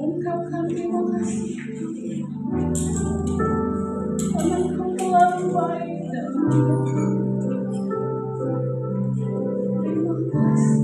Ungkapkan terima kasih. Karena Engkau terlalu baik dan terima kasih.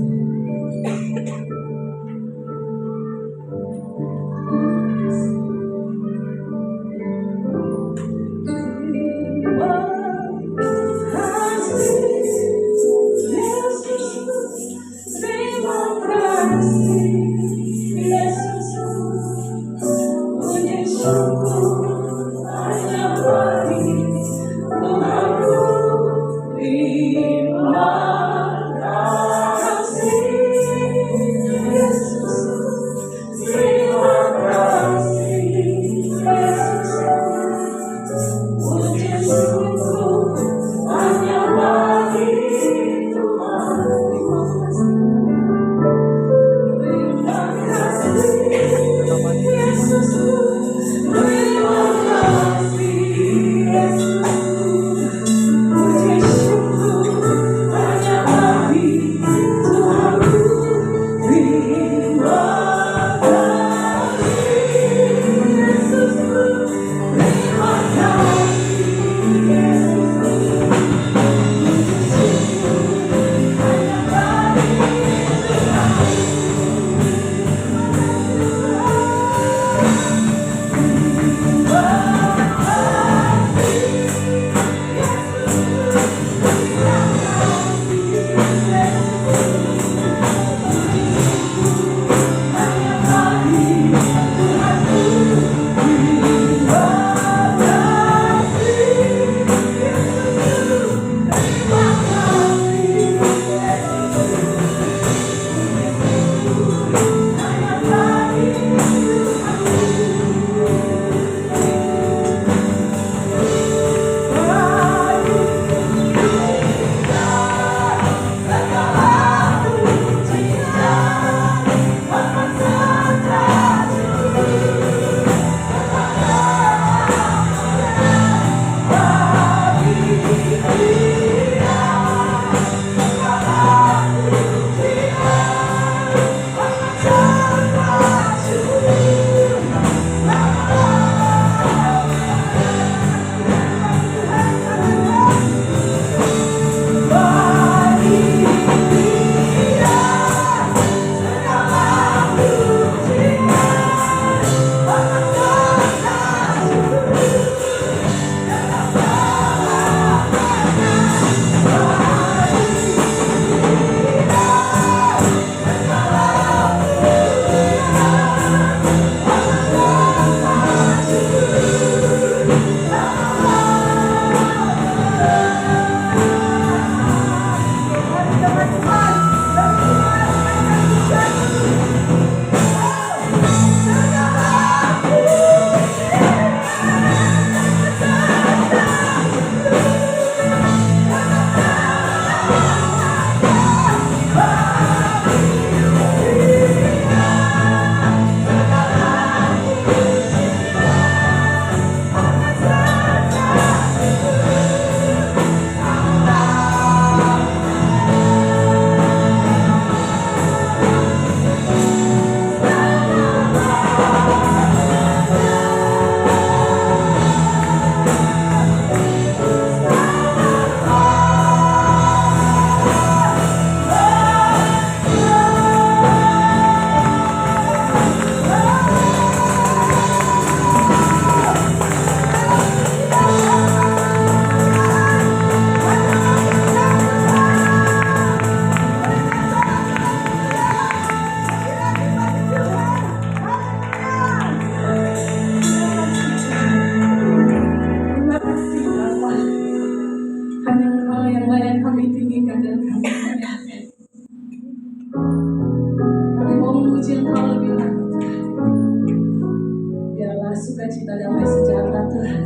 Sukacita damai sejahtera Tuhan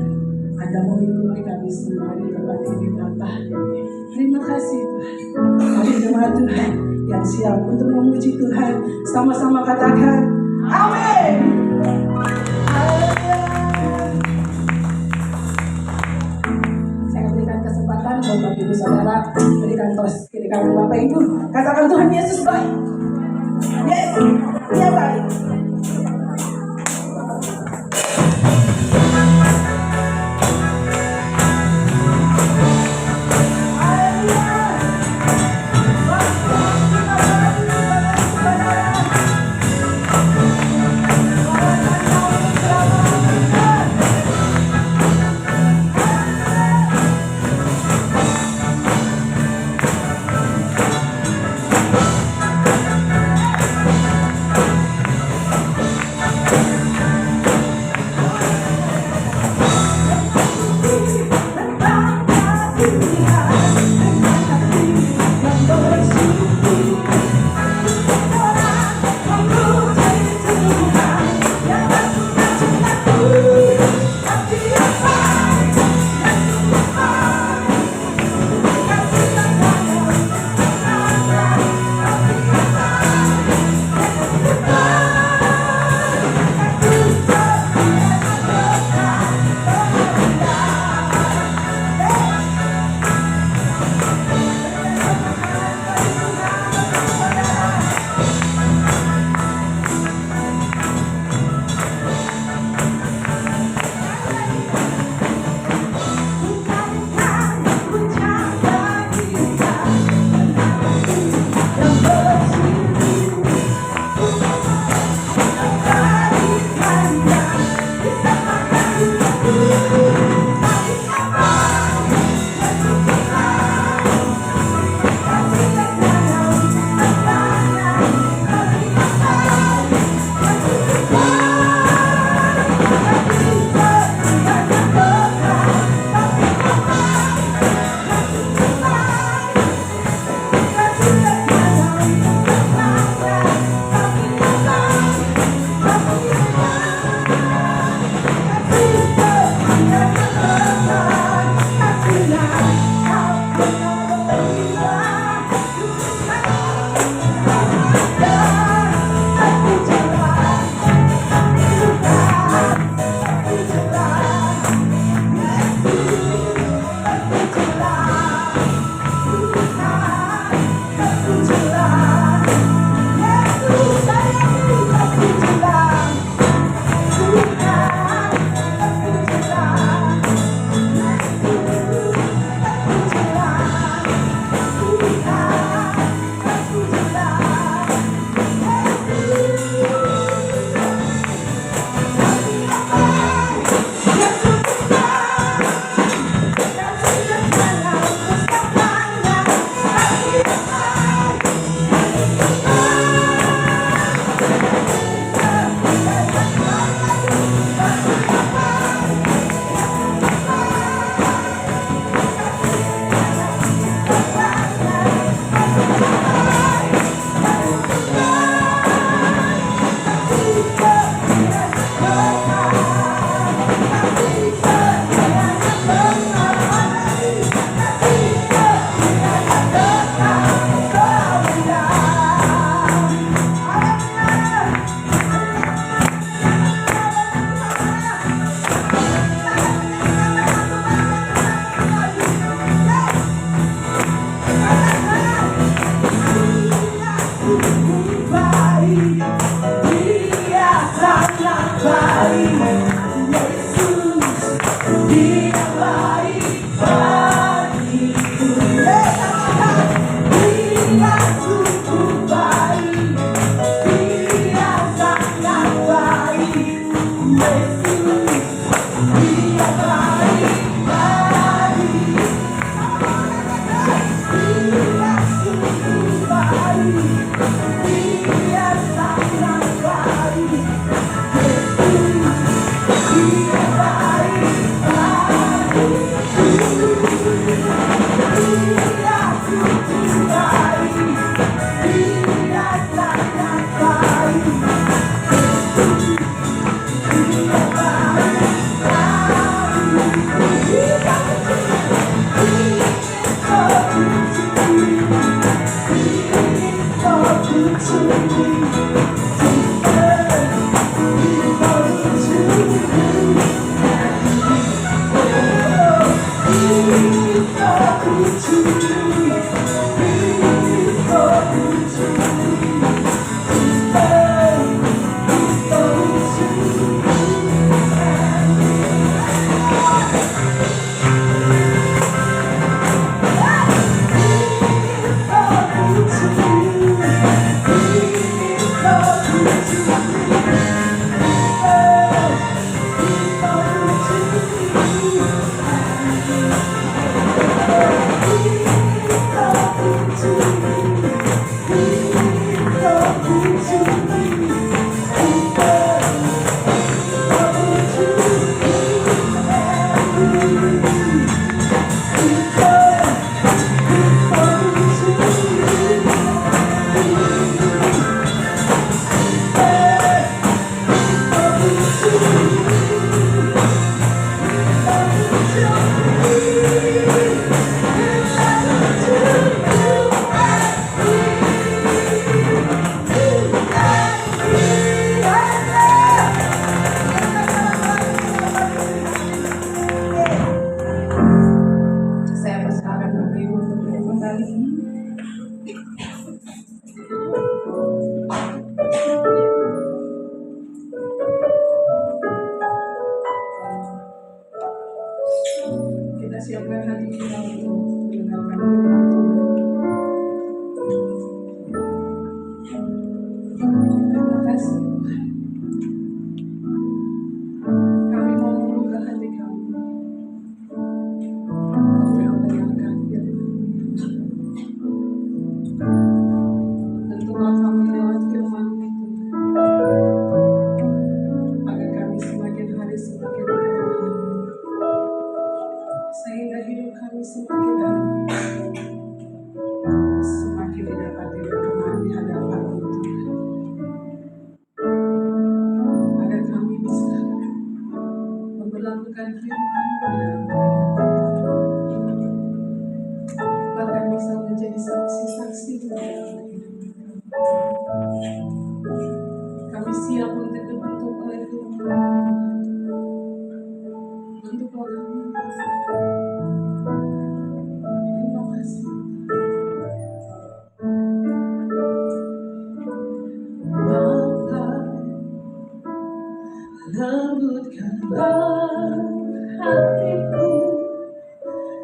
ada melingkupi kami semua di tempat ini Bapa. Terima kasih Tuhan. Kami jemaat Tuhan yang siap untuk memuji Tuhan. Sama-sama katakan amin. Santos. Kiri kanan Bapak Ibu, katakan Tuhan Yesus baik. Yes, dia baik. semakin hari semakin didapati berkenan di hadapan-Mu Tuhan. Agar kami bisa memperlakukan firman-Mu di dalam kehidupan kami. Bahkan bisa menjadi saksi-saksi di dalam kehidupan kami. Kami siap untuk dibentuk oleh firman-Mu. Bentuklah kami. Terima kasih. Bapa, lembutkanlah hatiku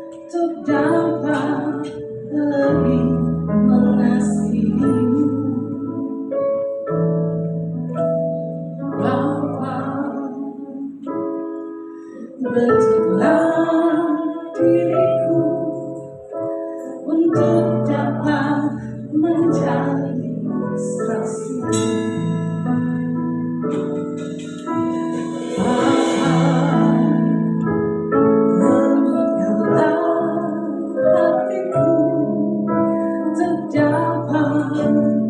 untuk dapat lebih mengasihi-Mu. Bapa, bentuklah diriku untuk dapat menjadi saksi. Bapa, lembutkanlah hatiku untuk dapat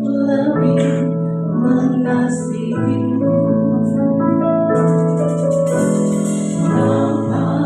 lebih mengasihi-Mu. Bapa,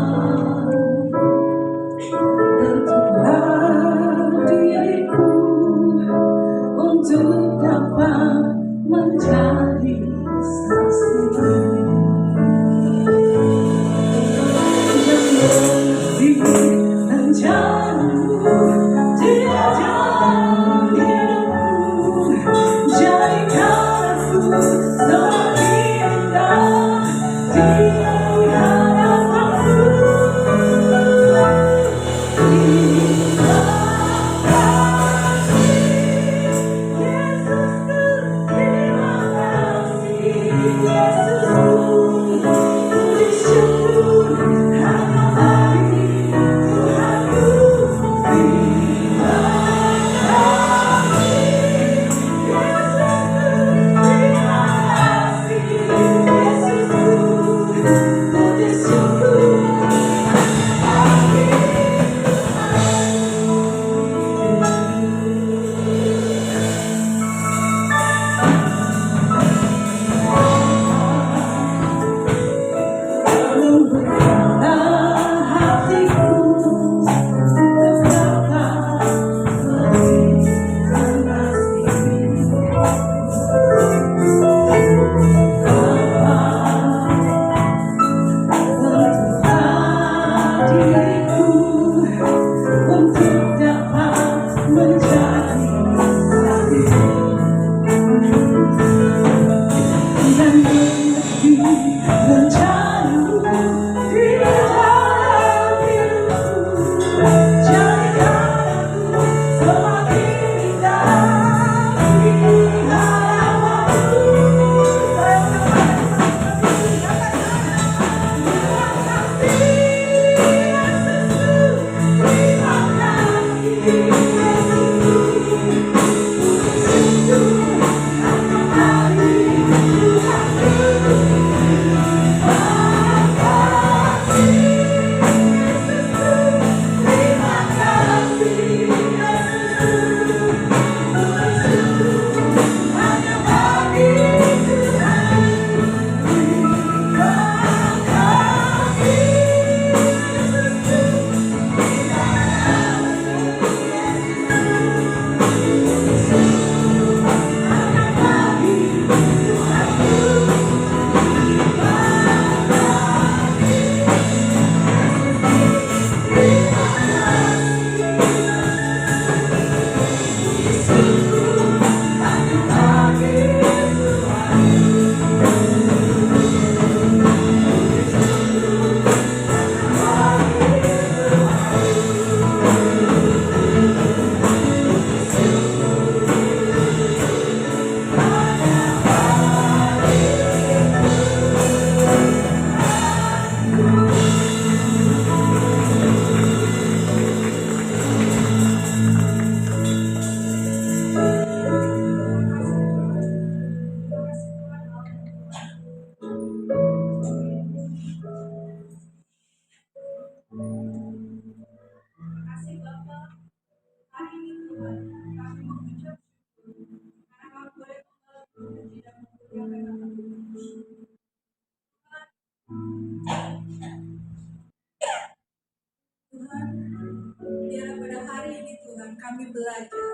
kami belajar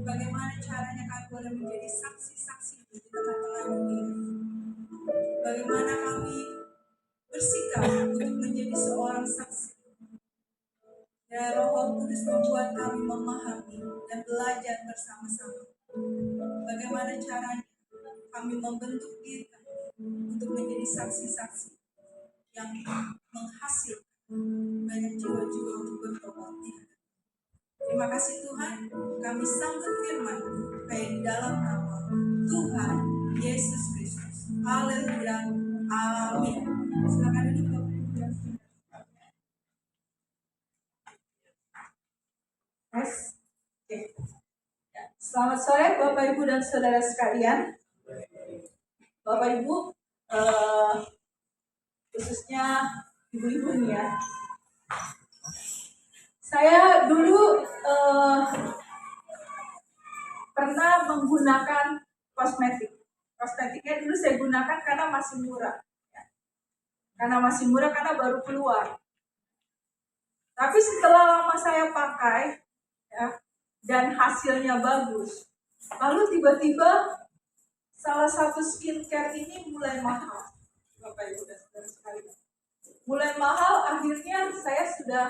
bagaimana caranya kami boleh menjadi saksi-saksi di tengah-tengah dunia. Bagaimana kami bersikap untuk menjadi seorang saksi. Dan Roh Kudus membuat kami memahami dan belajar bersama-sama. Bagaimana caranya kami membentuk diri untuk menjadi saksi-saksi yang menghasilkan banyak jiwa-jiwa untuk bertobat. Terima kasih Tuhan, kami sambut firman baik dalam nama Tuhan Yesus Kristus. Haleluya. Amin. Silakan duduk. Selamat sore Bapak Ibu dan Saudara sekalian. Bapak Ibu, khususnya ibu-ibu nih ya. Saya dulu pernah menggunakan kosmetik. Kosmetiknya dulu saya gunakan karena masih murah. Ya. Karena baru keluar. Tapi setelah lama saya pakai, ya, dan hasilnya bagus, lalu tiba-tiba salah satu skincare ini mulai mahal. Bapak Ibu dan Saudara sekalian. Mulai mahal, akhirnya saya sudah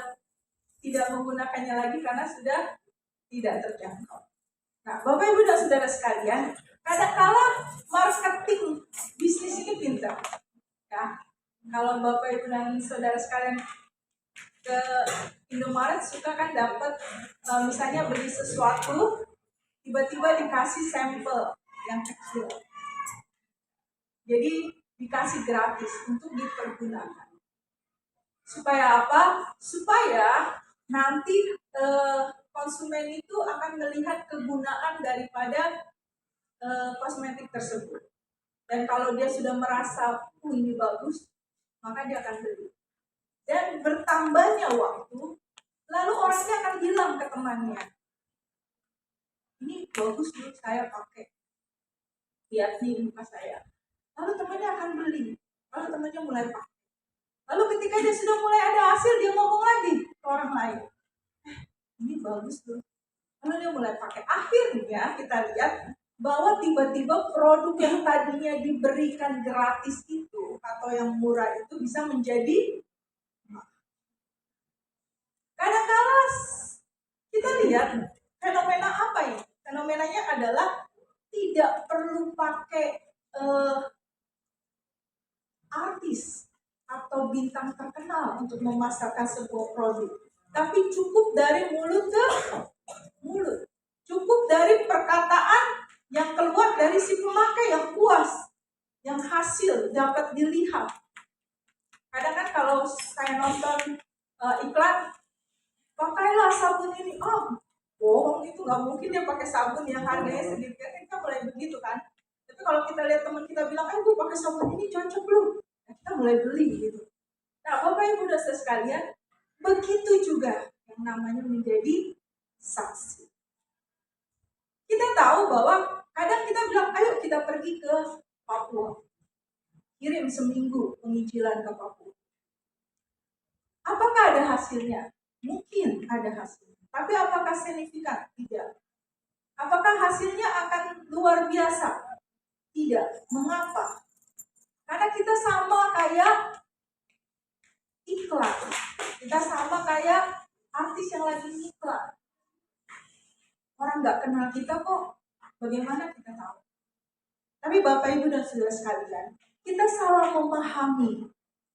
tidak menggunakannya lagi karena sudah tidak terjangkau. Nah, Bapak Ibu dan Saudara sekalian, kadang-kala marketing bisnis ini pintar. Ya, kalau Bapak Ibu dan Saudara sekalian ke Indomaret suka kan dapat misalnya beli sesuatu, tiba-tiba dikasih sampel yang kecil. Jadi dikasih gratis untuk dipergunakan. Supaya apa? Supaya nanti konsumen itu akan melihat kegunaan daripada kosmetik tersebut. Dan kalau dia sudah merasa ini bagus, maka dia akan beli. Dan bertambahnya waktu, lalu orangnya akan bilang ke temannya, ini bagus loh, saya pakai. Lihat nih muka saya. Lalu temannya akan beli. Lalu temannya mulai pakai. Lalu ketika dia sudah mulai ada hasil, dia ngomong lagi ke orang lain. Ini bagus loh. Lalu dia mulai pakai. Akhirnya kita lihat bahwa tiba-tiba produk yang tadinya diberikan gratis itu atau yang murah itu bisa menjadi kadang-kala kita lihat fenomena apa ya? Fenomenanya adalah tidak perlu pakai artis atau bintang terkenal untuk memasarkan sebuah produk, tapi cukup dari mulut ke mulut, cukup dari perkataan yang keluar dari si pemakai yang puas, yang hasil dapat dilihat. Kadang kan kalau saya nonton iklan, pakailah sabun ini, bohong, itu nggak mungkin dia pakai sabun yang harganya sedikit, kita mulai begitu kan. Tapi kalau kita lihat teman kita bilang, gue pakai sabun ini cocok lu, kita mulai beli gitu. Nah, Bapak Ibu dan Saudara sekalian, begitu juga yang namanya menjadi saksi. Kita tahu bahwa kadang kita bilang, ayo kita pergi ke Papua, kirim seminggu penginjilan ke Papua. Apakah ada hasilnya? Mungkin ada hasilnya. Tapi apakah signifikan? Tidak. Apakah hasilnya akan luar biasa? Tidak. Mengapa? Karena kita sama kayak iklan. Kita sama kayak artis yang lagi iklan. Orang nggak kenal kita kok. Bagaimana kita tahu? Tapi Bapak Ibu dan Saudara sekalian, kita salah memahami.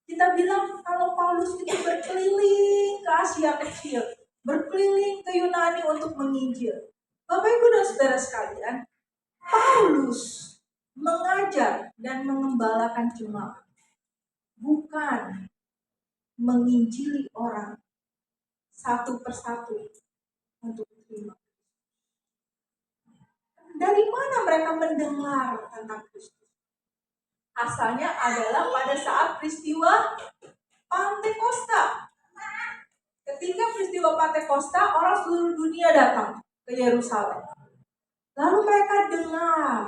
Kita bilang kalau Paulus itu berkeliling ke Asia Kecil, berkeliling ke Yunani untuk menginjil. Bapak Ibu dan Saudara sekalian, Paulus mengajar dan mengembalakan jemaat, bukan menginjili orang satu persatu untuk terima. Dari mana mereka mendengar tentang Kristus? Asalnya adalah pada saat peristiwa Pantekosta. Ketika peristiwa Pantekosta, orang seluruh dunia datang ke Yerusalem. Lalu mereka dengar,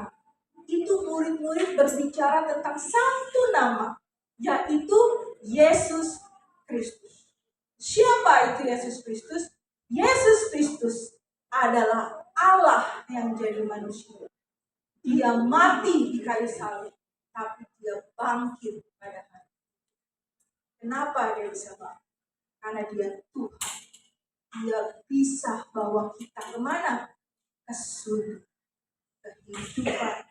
itu murid-murid berbicara tentang satu nama, yaitu Yesus Kristus. Siapa itu Yesus Kristus? Yesus Kristus adalah Allah yang jadi manusia. Dia mati di kayu salib, tapi dia bangkit pada hari. Kenapa dia bisa bangkit? Karena dia Tuhan. Dia bisa bawa kita kemana? Ke surga, kehidupan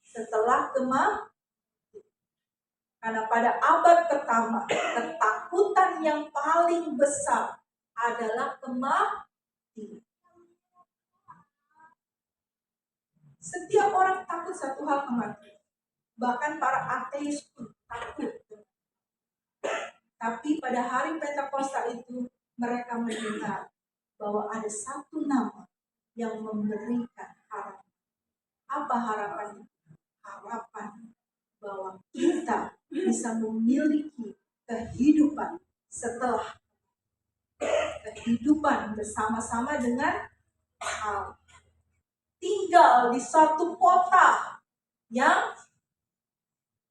setelah kematian. Karena pada abad pertama, ketakutan yang paling besar adalah kematian. Setiap orang takut satu hal, kematian. Bahkan para ateis pun takut. Tapi pada hari Pentakosta itu mereka mendengar bahwa ada satu nama yang memberikan harapan. Apa harapannya? Harapan bahwa kita bisa memiliki kehidupan setelah kehidupan bersama-sama dengan Allah. Tinggal di satu kota yang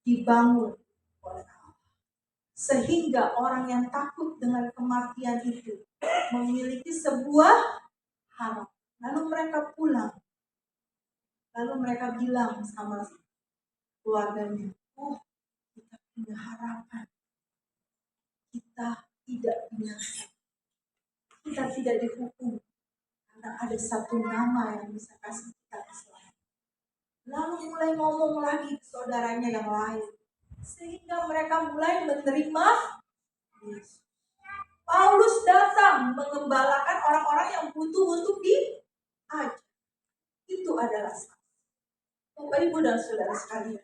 dibangun oleh Allah. Sehingga orang yang takut dengan kematian itu memiliki sebuah harapan. Lalu mereka pulang. Lalu mereka bilang sama keluarganya, oh, kita punya harapan. Kita tidak binasa. Kita tidak dihukum. Karena ada satu nama yang bisa kasih kita keselamatan. Lalu mulai ngomong lagi ke saudaranya yang lain. Sehingga mereka mulai menerima Yesus. Paulus datang mengembalakan orang-orang yang butuh untuk diajar. Itu adalah saksi. Bapak, Ibu, dan saudara sekalian.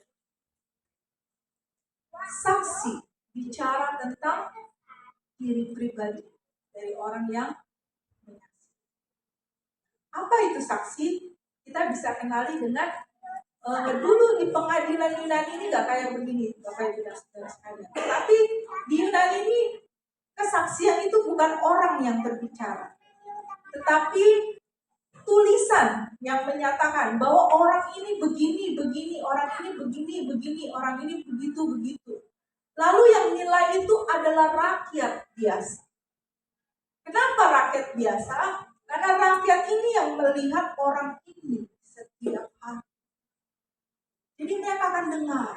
Saksi bicara tentang diri pribadi dari orang yang mengasihi. Apa itu saksi? Kita bisa kenali dengan dulu di pengadilan Yunani ini nggak kayak begini, Bapak, Ibu, dan saudara sekalian. Tapi di Yunani ini kesaksian itu bukan orang yang berbicara, tetapi tulisan yang menyatakan bahwa orang ini begini, orang ini begini, orang ini begitu. Lalu yang nilai itu adalah rakyat biasa. Kenapa rakyat biasa? Karena rakyat ini yang melihat orang ini setiap hari. Jadi mereka akan dengar,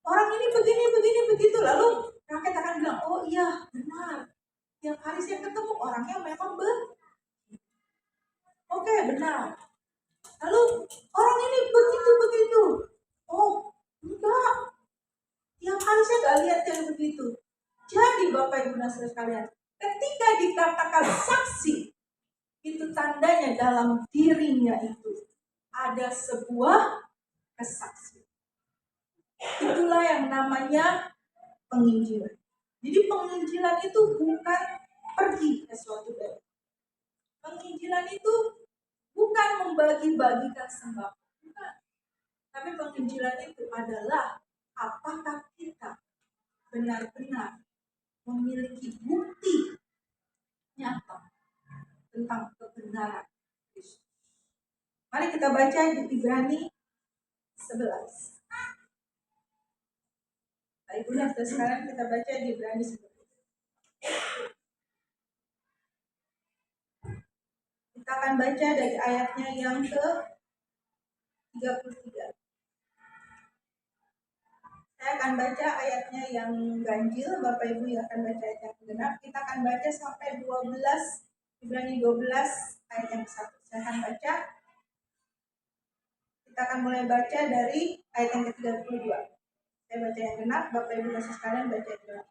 orang ini begini, begitu. Lalu rakyat akan bilang, oh iya benar. Tiap hari saya ketemu orangnya memang Oke, benar. Lalu orang ini begitu. Oh, enggak. Tiap hari saya nggak lihat yang begitu. Jadi Bapak, Ibu, dan saudara sekalian, ketika dikatakan saksi, itu tandanya dalam dirinya itu ada sebuah kesaksian. Itulah yang namanya penginjilan. Jadi penginjilan itu bukan pergi ke suatu daerah. Penginjilan itu bukan membagi-bagikan sembako, bukan. Tapi penginjilan itu adalah apakah kita benar-benar memiliki bukti nyata tentang kebenaran Kristus. Mari kita baca di Ibrani 11. Ibu dan sekarang kita baca di Ibrani 11. Kita akan baca dari ayatnya yang ke-33. Saya akan baca ayatnya yang ganjil, Bapak Ibu yang akan baca ayat yang genap. Kita akan baca sampai 12, Ibrani 12 ayat yang ke-1. Saya akan baca. Kita akan mulai baca dari ayat yang ke-32. Saya baca yang genap, Bapak Ibu dan sekalian baca yang genap.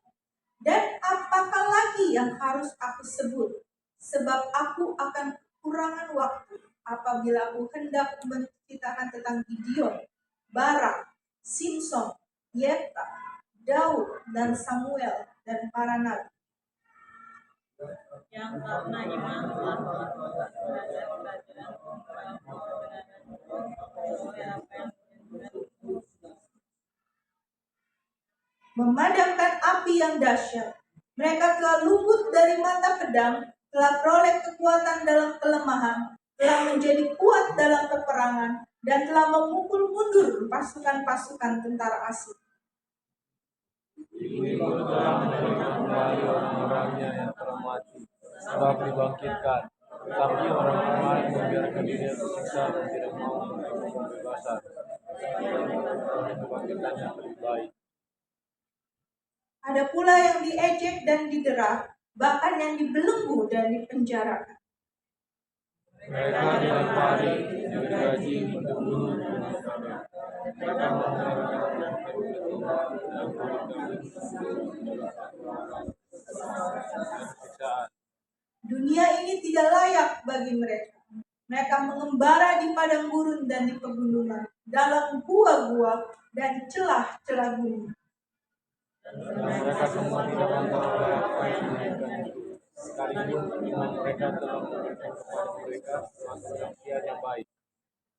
Dan apakah lagi yang harus aku sebut? Sebab aku akan kekurangan waktu apabila aku hendak menceritakan tentang Gideon, Barak, Simson, Yefta, Daud, dan Samuel, dan para nabi. Yang karena iman telah melakukan kerajaan memadamkan api yang dahsyat. Mereka telah luput dari mata pedang, telah peroleh kekuatan dalam kelemahan, telah menjadi kuat dalam peperangan, dan telah memukul mundur pasukan-pasukan tentara asing. Ini pun telah menerima kembali orang-orangnya yang telah mati, sebab dibangkitkan. Tetapi orang-orang lain membiarkan diri tersiksa dan tidak mau menerima pembebasan. Mereka kebangkitan yang lebih baik. Ada pula yang diejek dan didera, bahkan yang dibelenggu dan dipenjarakan. Mereka dilempari, digaji, dibunuh, dibunuh. Mereka menggunakan dan siksaan. Dunia ini tidak layak bagi mereka. Mereka mengembara di padang gurun dan di pegunungan, dalam gua-gua dan celah-celah gunung. Dan mereka semua tidak kontor oleh apa yang menginginkan itu. Sekalipun iman mereka telah memberikan kepada mereka suatu saksian yang baik.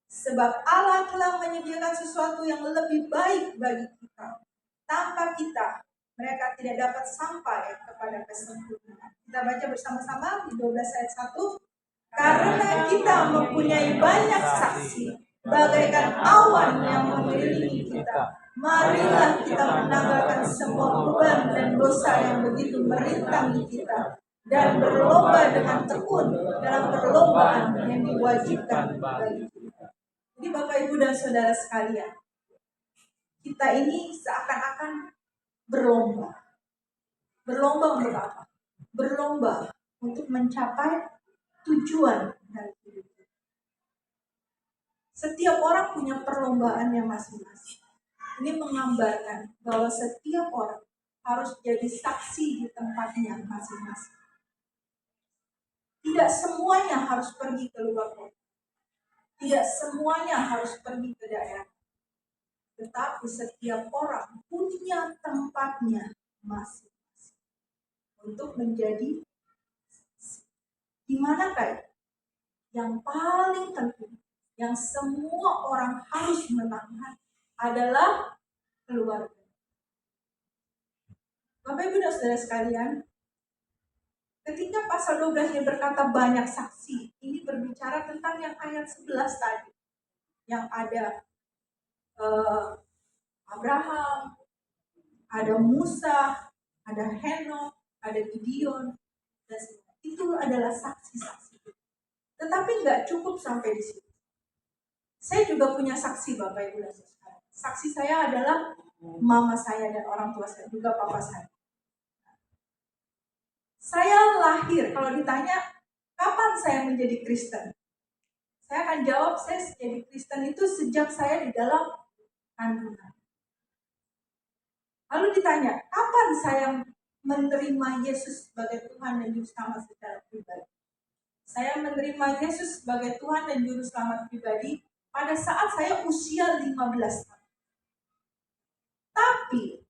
Sebab Allah telah menyediakan sesuatu yang lebih baik bagi kita. Tanpa kita, mereka tidak dapat sampai kepada kesempurnaan. Kita baca bersama-sama di 12 ayat 1. Karena kita mempunyai banyak saksi, bagaikan awan yang mengelilingi kita, marilah kita menanggalkan semua beban dan dosa yang begitu merintangi kita, dan berlomba dengan tekun dalam perlombaan yang diwajibkan bagi kita. Jadi Bapak, Ibu, dan Saudara sekalian, kita ini seakan-akan berlomba. Berlomba untuk apa? Berlomba untuk mencapai tujuan dari hidup. Setiap orang punya perlombaannya masing-masing. Ini menggambarkan bahwa setiap orang harus jadi saksi di tempatnya masing-masing. Tidak semuanya harus pergi ke luar kota. Tidak semuanya harus pergi ke daerah. Tetapi setiap orang punya tempatnya masing-masing untuk menjadi saksi. Di manakah yang paling penting, yang semua orang harus menangkan adalah keluarga. Bapak, Ibu, dan Saudara sekalian, ketika pasal 12 ini berkata banyak saksi, ini berbicara tentang yang ayat 11 tadi, yang ada Abraham, ada Musa, ada Henokh, ada Gideon, dan itu adalah saksi-saksi. Tetapi nggak cukup sampai di situ. Saya juga punya saksi, Bapak, Ibu, dan Saudara. Saksi saya adalah mama saya dan orang tua saya, juga papa saya. Saya lahir, kalau ditanya kapan saya menjadi Kristen, saya akan jawab saya menjadi Kristen itu sejak saya di dalam kandungan. Lalu ditanya, kapan saya menerima Yesus sebagai Tuhan dan Juru Selamat secara pribadi? Saya menerima Yesus sebagai Tuhan dan Juru Selamat pribadi pada saat saya usia 15 tahun. Tapi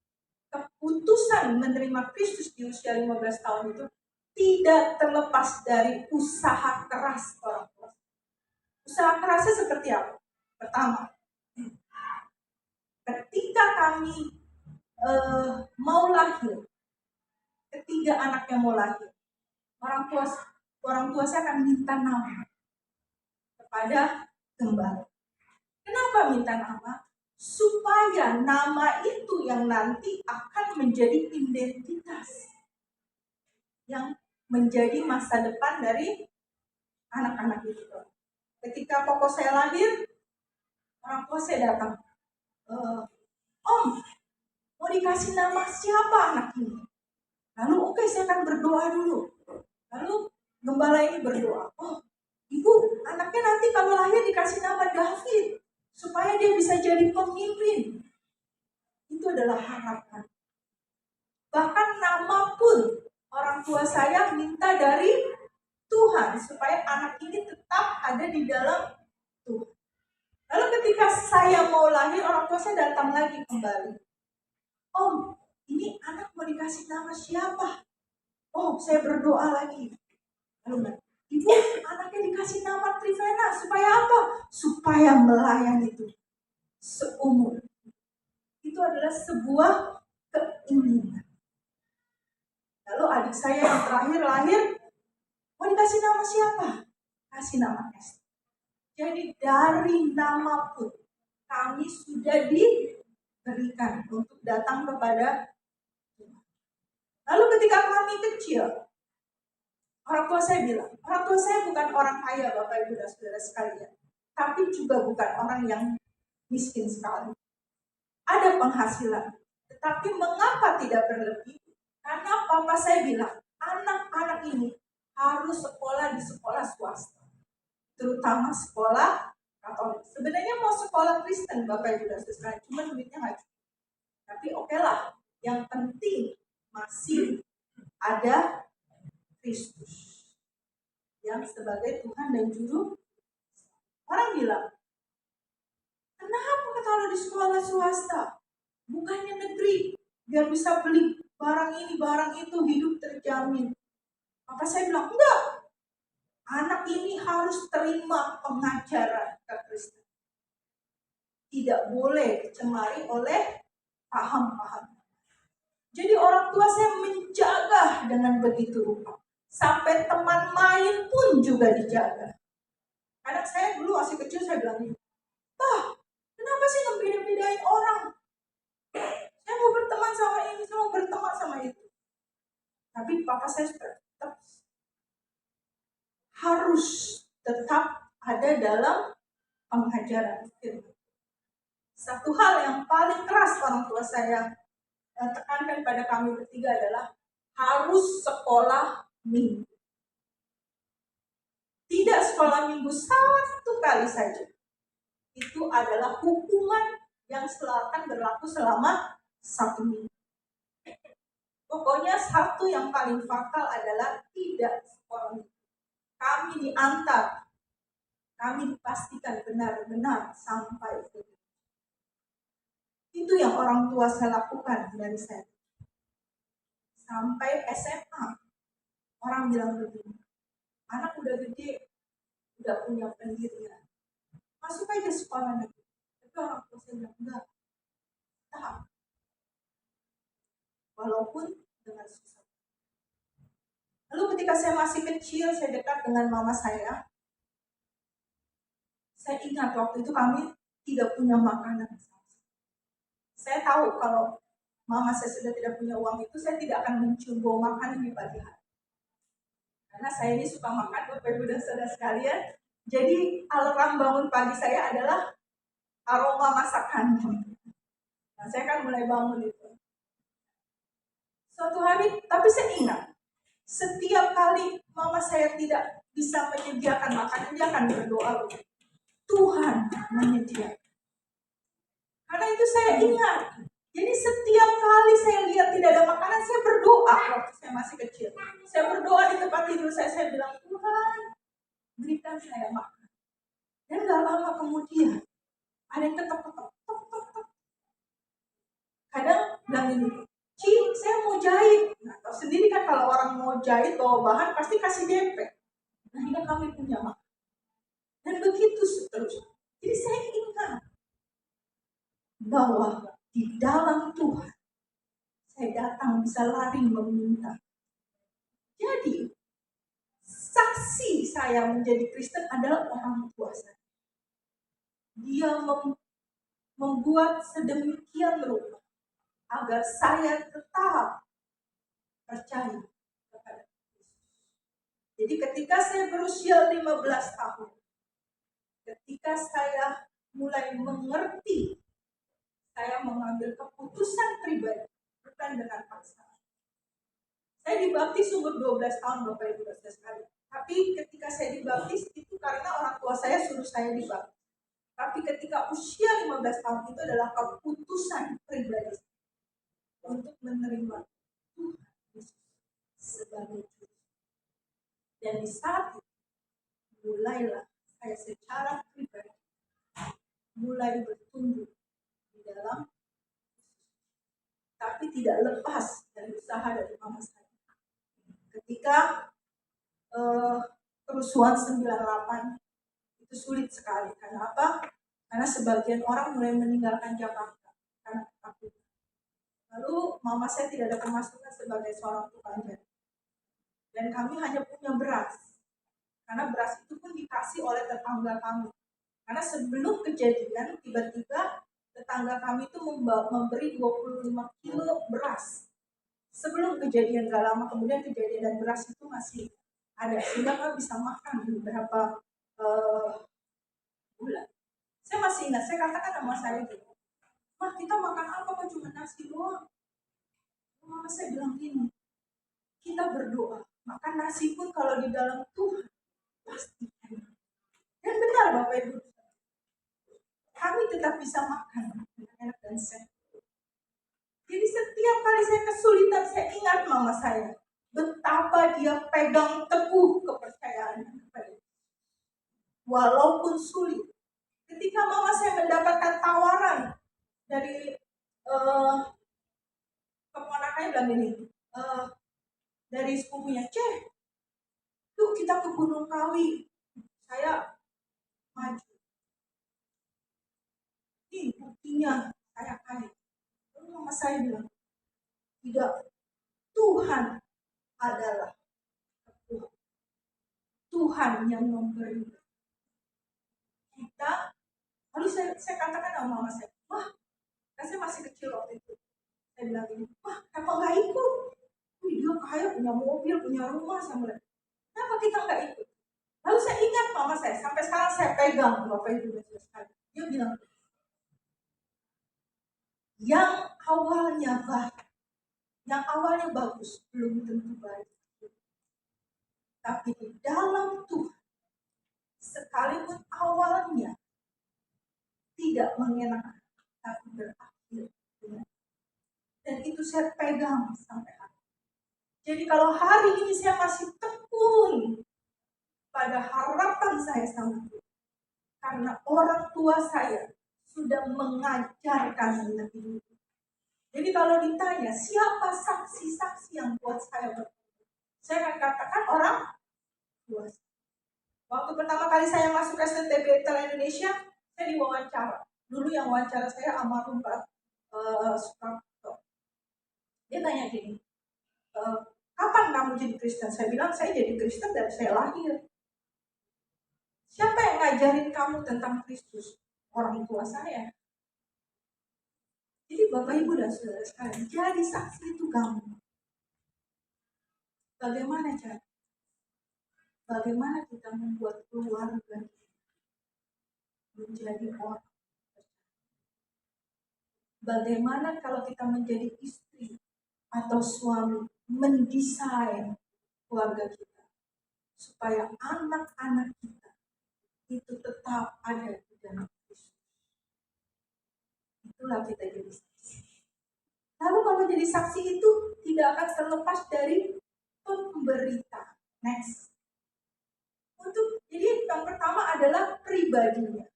keputusan menerima Kristus di usia 15 tahun itu tidak terlepas dari usaha keras orang tua. Usaha kerasnya seperti apa? Pertama, ketika kami mau lahir, ketiga anaknya mau lahir, orang tua saya akan minta nama kepada gembala. Kenapa minta nama? Supaya nama itu yang nanti akan menjadi identitas, yang menjadi masa depan dari anak-anak itu. Ketika koko saya lahir, orang tua saya datang, Om, mau dikasih nama siapa anak ini? Lalu oke, saya akan berdoa dulu. Lalu gembala ini berdoa, oh ibu, anaknya nanti kalau lahir dikasih nama David, supaya dia bisa jadi pemimpin. Itu adalah harapan. Bahkan nama pun orang tua saya minta dari Tuhan, supaya anak ini tetap ada di dalam Tuhan. Lalu ketika saya mau lahir, orang tua saya datang lagi kembali. Om, ini anak mau dikasih nama siapa? Oh, saya berdoa lagi. Lalu, ibu, anaknya dikasih nama Trivena, supaya apa? Supaya melayani itu seumur. Itu adalah sebuah keinginan. Lalu adik saya yang terakhir lahir, mau dikasih nama siapa? Kasih nama Esther. Jadi dari nama pun kami sudah diberikan untuk datang kepada Tuhan. Lalu ketika kami kecil, Orang tua saya bilang, orang tua saya bukan orang kaya Bapak Ibu dan Saudara sekalian. Tapi juga bukan orang yang miskin sekali. Ada penghasilan. Tetapi mengapa tidak berlebih? Karena papa saya bilang, anak-anak ini harus sekolah di sekolah swasta. Terutama sekolah Katolik. Sebenarnya mau sekolah Kristen Bapak Ibu dan Saudara, cuma duitnya nggak cukup. Tapi oke lah, yang penting masih ada Kristus yang sebagai Tuhan dan Juru. Orang bilang, kenapa taruh di sekolah swasta? Bukannya negeri, biar bisa beli barang ini, barang itu, hidup terjamin. Maka saya bilang, enggak. Anak ini harus terima pengajaran Kristen. Tidak boleh dicemari oleh paham-paham. Jadi orang tua saya menjaga dengan begitu rupa. Sampai teman main pun juga dijaga. Karena saya dulu masih kecil, saya bilang, Pak, kenapa sih ngebeda-bedain orang? Saya mau berteman sama ini, saya mau berteman sama itu. Tapi papa saya harus tetap ada dalam pengajaran firman. Satu hal yang paling keras orang tua saya tekankan pada kami bertiga adalah harus sekolah minggu. Tidak sekolah minggu satu kali saja. Itu adalah hukuman yang akan berlaku selama 1 minggu. Pokoknya satu yang paling fatal adalah tidak sekolah minggu. Kami diantar, kami dipastikan benar-benar sampai itu. Itu yang orang tua saya lakukan dari saya. Sampai SMA, orang bilang begini, anak udah gede, udah punya pendirian, masuk aja sekolah negeri. Tapi orang tua saya bilang, enggak, tahap. Walaupun dengan susah. Lalu ketika saya masih kecil, saya dekat dengan mama saya. Saya ingat waktu itu kami tidak punya makanan. Saya tahu kalau mama saya sudah tidak punya uang itu, saya tidak akan mencium bau makanan di pagi hari. Karena saya ini suka makan, Bapak Ibu dan Saudara sekalian. Jadi alarm bangun pagi saya adalah aroma masakan. Nah, saya kan mulai bangun itu. Suatu hari, tapi saya ingat, setiap kali mama saya tidak bisa menyediakan makanan, dia akan berdoa, Tuhan menyediakan. Karena itu saya ingat. Jadi setiap kali saya lihat tidak ada makanan, saya berdoa waktu saya masih kecil. Saya berdoa di tempat tidur saya bilang, Tuhan, berikan saya makan. Dan gak lama kemudian, ada yang ketok-ketok. Kadang bilang ini, Ci, saya mau jahit. Nah, tahu sendiri kan kalau orang mau jahit bawa bahan pasti kasih DP. Nah, ini kami punya makan. Dan begitu seterusnya. Jadi saya ingat bahwa di dalam Tuhan saya datang bisa lari meminta. Jadi saksi saya menjadi Kristen adalah orang tua saya. Dia membuat sedemikian rupa agar saya tetap percaya kepada Kristus. Jadi ketika saya berusia 15 tahun, ketika saya mulai mengerti, saya mengambil keputusan pribadi, bukan dengan paksaan. Saya dibaptis umur 12 tahun, Bapak Ibu dan sekalian. Tapi ketika saya dibaptis itu karena orang tua saya suruh saya dibaptis. Tapi ketika usia 15 tahun itu adalah keputusan pribadi untuk menerima Tuhan Yesus sebagai Tuhan. Dan di saat itu mulailah saya secara pribadi mulai bertumbuh di dalam, tapi tidak lepas dari usaha dari mama saya. Ketika kerusuhan 98 itu sulit sekali. Karena apa? Karena sebagian orang mulai meninggalkan Jakarta karena ketakutan. Lalu mama saya tidak ada pemasukan sebagai seorang tukang jahit. Dan kami hanya punya beras. Karena beras itu pun dikasih oleh tetangga kami. Karena sebelum kejadian, tiba-tiba tetangga kami itu memberi 25 kilo beras. Sebelum kejadian, gak lama kemudian kejadian dan beras itu masih ada, sehingga kami bisa makan beberapa bulan. Saya masih ingat, saya katakan sama saya gitu, "Mah, kita makan apa kok cuma nasi doang?" Mama saya bilang gini, "Kita berdoa, makan nasi pun kalau di dalam Tuhan pasti enak." Dan benar Bapak Ibu, kami tetap bisa makan dengan enak dan sehat. Jadi setiap kali saya kesulitan, saya ingat mama saya, betapa dia pegang teguh kepercayaannya kepada Dia. Walaupun sulit, ketika mama saya mendapatkan tawaran dari keponakannya bilang ini, dari sepupunya, "Ceh, yuk kita ke Gunung Kawi." Saya maju. Ini buktinya saya kaya. Lalu mama saya bilang, "Tidak, Tuhan adalah Tuhan. Tuhan yang memberi kita." Lalu saya katakan sama mama saya, "Wah, kan saya masih kecil waktu itu." Saya bilang ini, "Wah, kenapa nggak ikut? Wih, dia kaya, punya mobil, punya rumah sama dia. Kenapa kita nggak ikut?" Lalu saya ingat mama saya, sampai sekarang saya pegang Bapak Ibu dan Saudara sekalian. Dia bilang, yang awalnya bagus belum tentu baik. Tapi di dalam Tuhan, sekalipun awalnya tidak mengenakan, tapi berakhir dengan. Dan itu saya pegang sampai hari. Jadi kalau hari ini saya masih tekun pada harapan saya sama Tuhan, karena orang tua saya sudah mengajarkan lebih dulu. Jadi kalau ditanya siapa saksi-saksi yang buat saya bertobat, saya akan katakan orang tua. Waktu pertama kali saya masuk SNTB Tela Indonesia, saya diwawancara. Dulu yang wawancara saya almarhum Pak Suprapto. Dia tanya gini, "Kapan kamu jadi Kristen?" Saya bilang, "Saya jadi Kristen dari saya lahir." "Siapa yang ngajarin kamu tentang Kristus?" "Orang tua saya." Jadi Bapak Ibu dan Saudara sekalian, jadi saksi itu gampang. Bagaimana cara? Bagaimana kita membuat keluarga menjadi orang? Bagaimana kalau kita menjadi istri atau suami mendesain keluarga kita supaya anak-anak kita itu tetap ada di dalam Kristus. Itulah kita jadi saksi. Lalu kalau jadi saksi itu tidak akan terlepas dari pemberita. Next. Jadi yang pertama adalah pribadinya.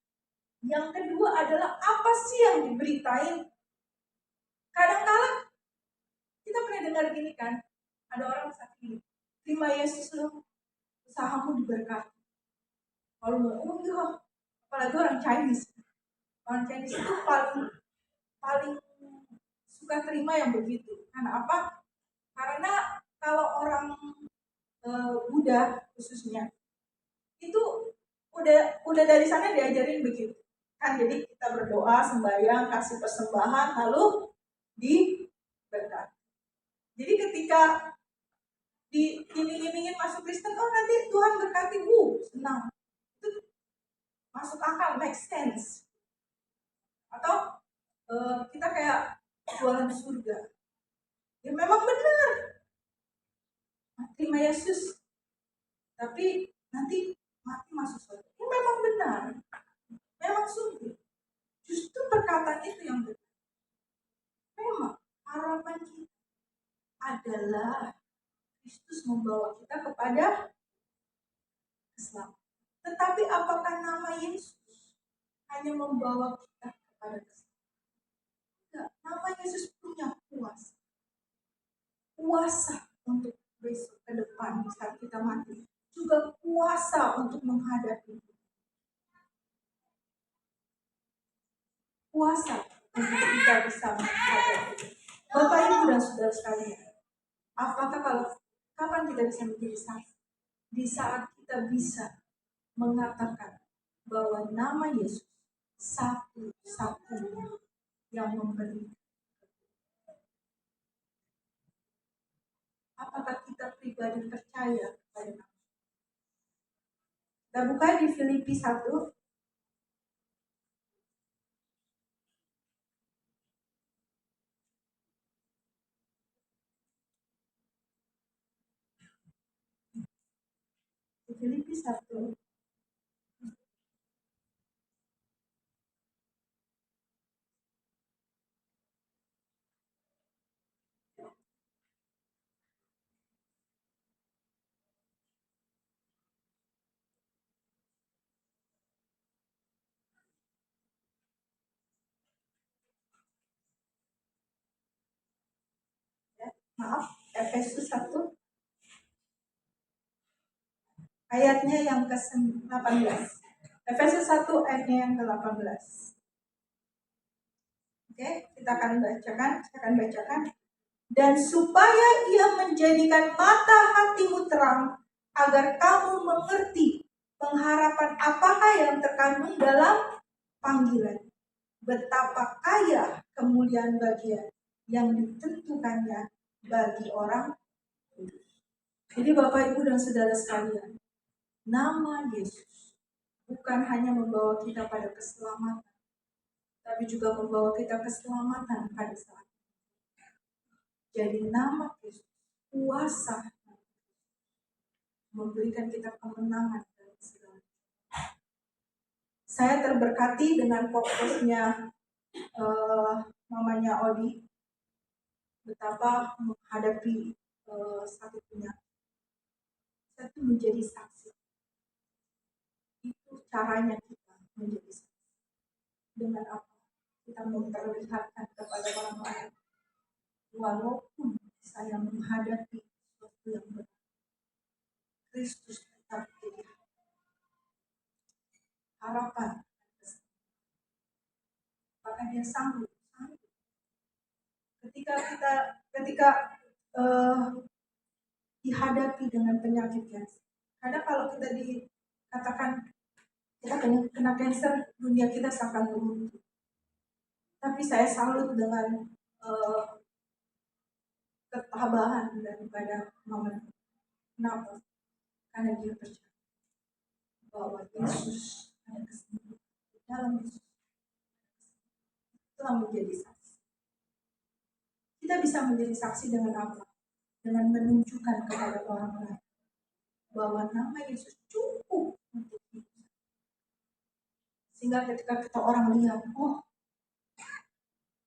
Yang kedua adalah apa sih yang diberitain. Kadang-kadang kita pernah dengar gini kan, ada orang saksi, "Terima Yesus loh, usahamu diberkati." Kalau oh iya, apalagi orang Chinese. Orang Chinese itu paling suka terima yang begitu. Karena apa? Karena kalau orang Buddha khususnya itu udah dari sana diajarin begitu kan. Jadi kita berdoa, sembahyang, kasih persembahan, lalu diberkati. Jadi ketika diiming-imingin masuk Kristen, oh nanti Tuhan berkati, senang. Itu masuk akal, make sense. Atau kita kayak jualan surga. Ya memang benar. Terima Yesus. Tapi nanti mati masuk surga. Ya memang benar. Memang sungguh. Justru perkataan itu yang benar. Memang harapan kita adalah Kristus membawa kita kepada keselamatan. Tetapi apakah nama Yesus hanya membawa kita kepada keselamatan? Enggak, nama Yesus punya kuasa. Kuasa untuk besok ke depan saat kita mati. Juga kuasa untuk menghadapi. Kuasa untuk kita bisa menghadapi. Bapak Ibu dan Saudara sekalian, apakah kapan kita bisa menjadi saksi? Di saat kita bisa mengatakan bahwa nama Yesus satu-satunya yang memberi. Apakah kita pribadi percaya kepada nama? Kita buka di Filipi 1. Di Filipi 1. Maaf, Efesus 1 ayatnya yang ke-18. Efesus 1 ayatnya yang ke-18. Oke, kita akan bacakan, saya akan bacakan. Dan supaya ia menjadikan mata hatimu terang, agar kamu mengerti pengharapan apakah yang terkandung dalam panggilan. Betapa kaya kemuliaan bagian yang ditentukannya bagi orang kudus. Jadi Bapak, Ibu, dan Saudara sekalian, nama Yesus bukan hanya membawa kita pada keselamatan, tapi juga membawa kita keselamatan pada saat. Jadi nama Yesus, kuasa memberikan kita kemenangan dalam segala. Saya terberkati dengan fokusnya mamanya Odi, betapa menghadapi satu penyakit. Satu menjadi saksi. Itu caranya kita menjadi saksi. Dengan apa? Kita memperlihatkan kepada orang lain. Walaupun saya menghadapi sesuatu yang berat, Kristus tetap jadi harapan. Bahkan dia sanggup. Ketika dihadapi dengan penyakit cancer. Kadang kalau kita dikatakan kita kena cancer, dunia kita seakan runtuh. Tapi saya salut dengan ketabahan daripada Mama. Kenapa? Karena dia percaya bahwa Yesus ada kesembuhan dalam Yesus. Telah menjadi saksi. Kita bisa menjadi saksi dengan apa? Dengan menunjukkan kepada orang lain bahwa nama Yesus cukup untuk hidup. Sehingga ketika kita orang lihat, oh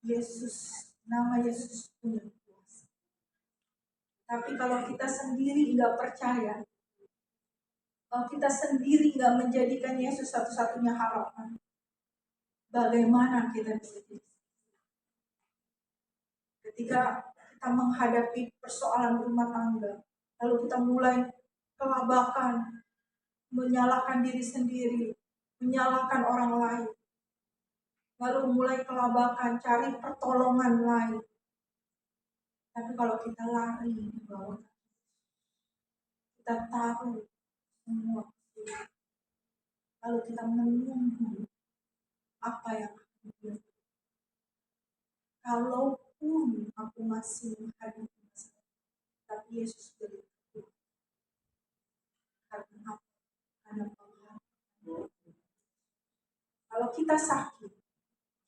Yesus, nama Yesus punya kuasa. Tapi kalau kita sendiri nggak percaya, kalau kita sendiri nggak menjadikan Yesus satu-satunya harapan, bagaimana kita bisa jadi? Ketika kita menghadapi persoalan rumah tangga, lalu kita mulai kelabakan, menyalahkan diri sendiri, menyalahkan orang lain, lalu mulai kelabakan, cari pertolongan lain. Tapi kalau kita lari di bawah, kita taruh semua, lalu kita menunggu apa yang akan terjadi. Kalaupun aku masih menghadapi masalah, tapi Yesus beritahu, karena apa? Karena pengharapan. Kalau kita sakit,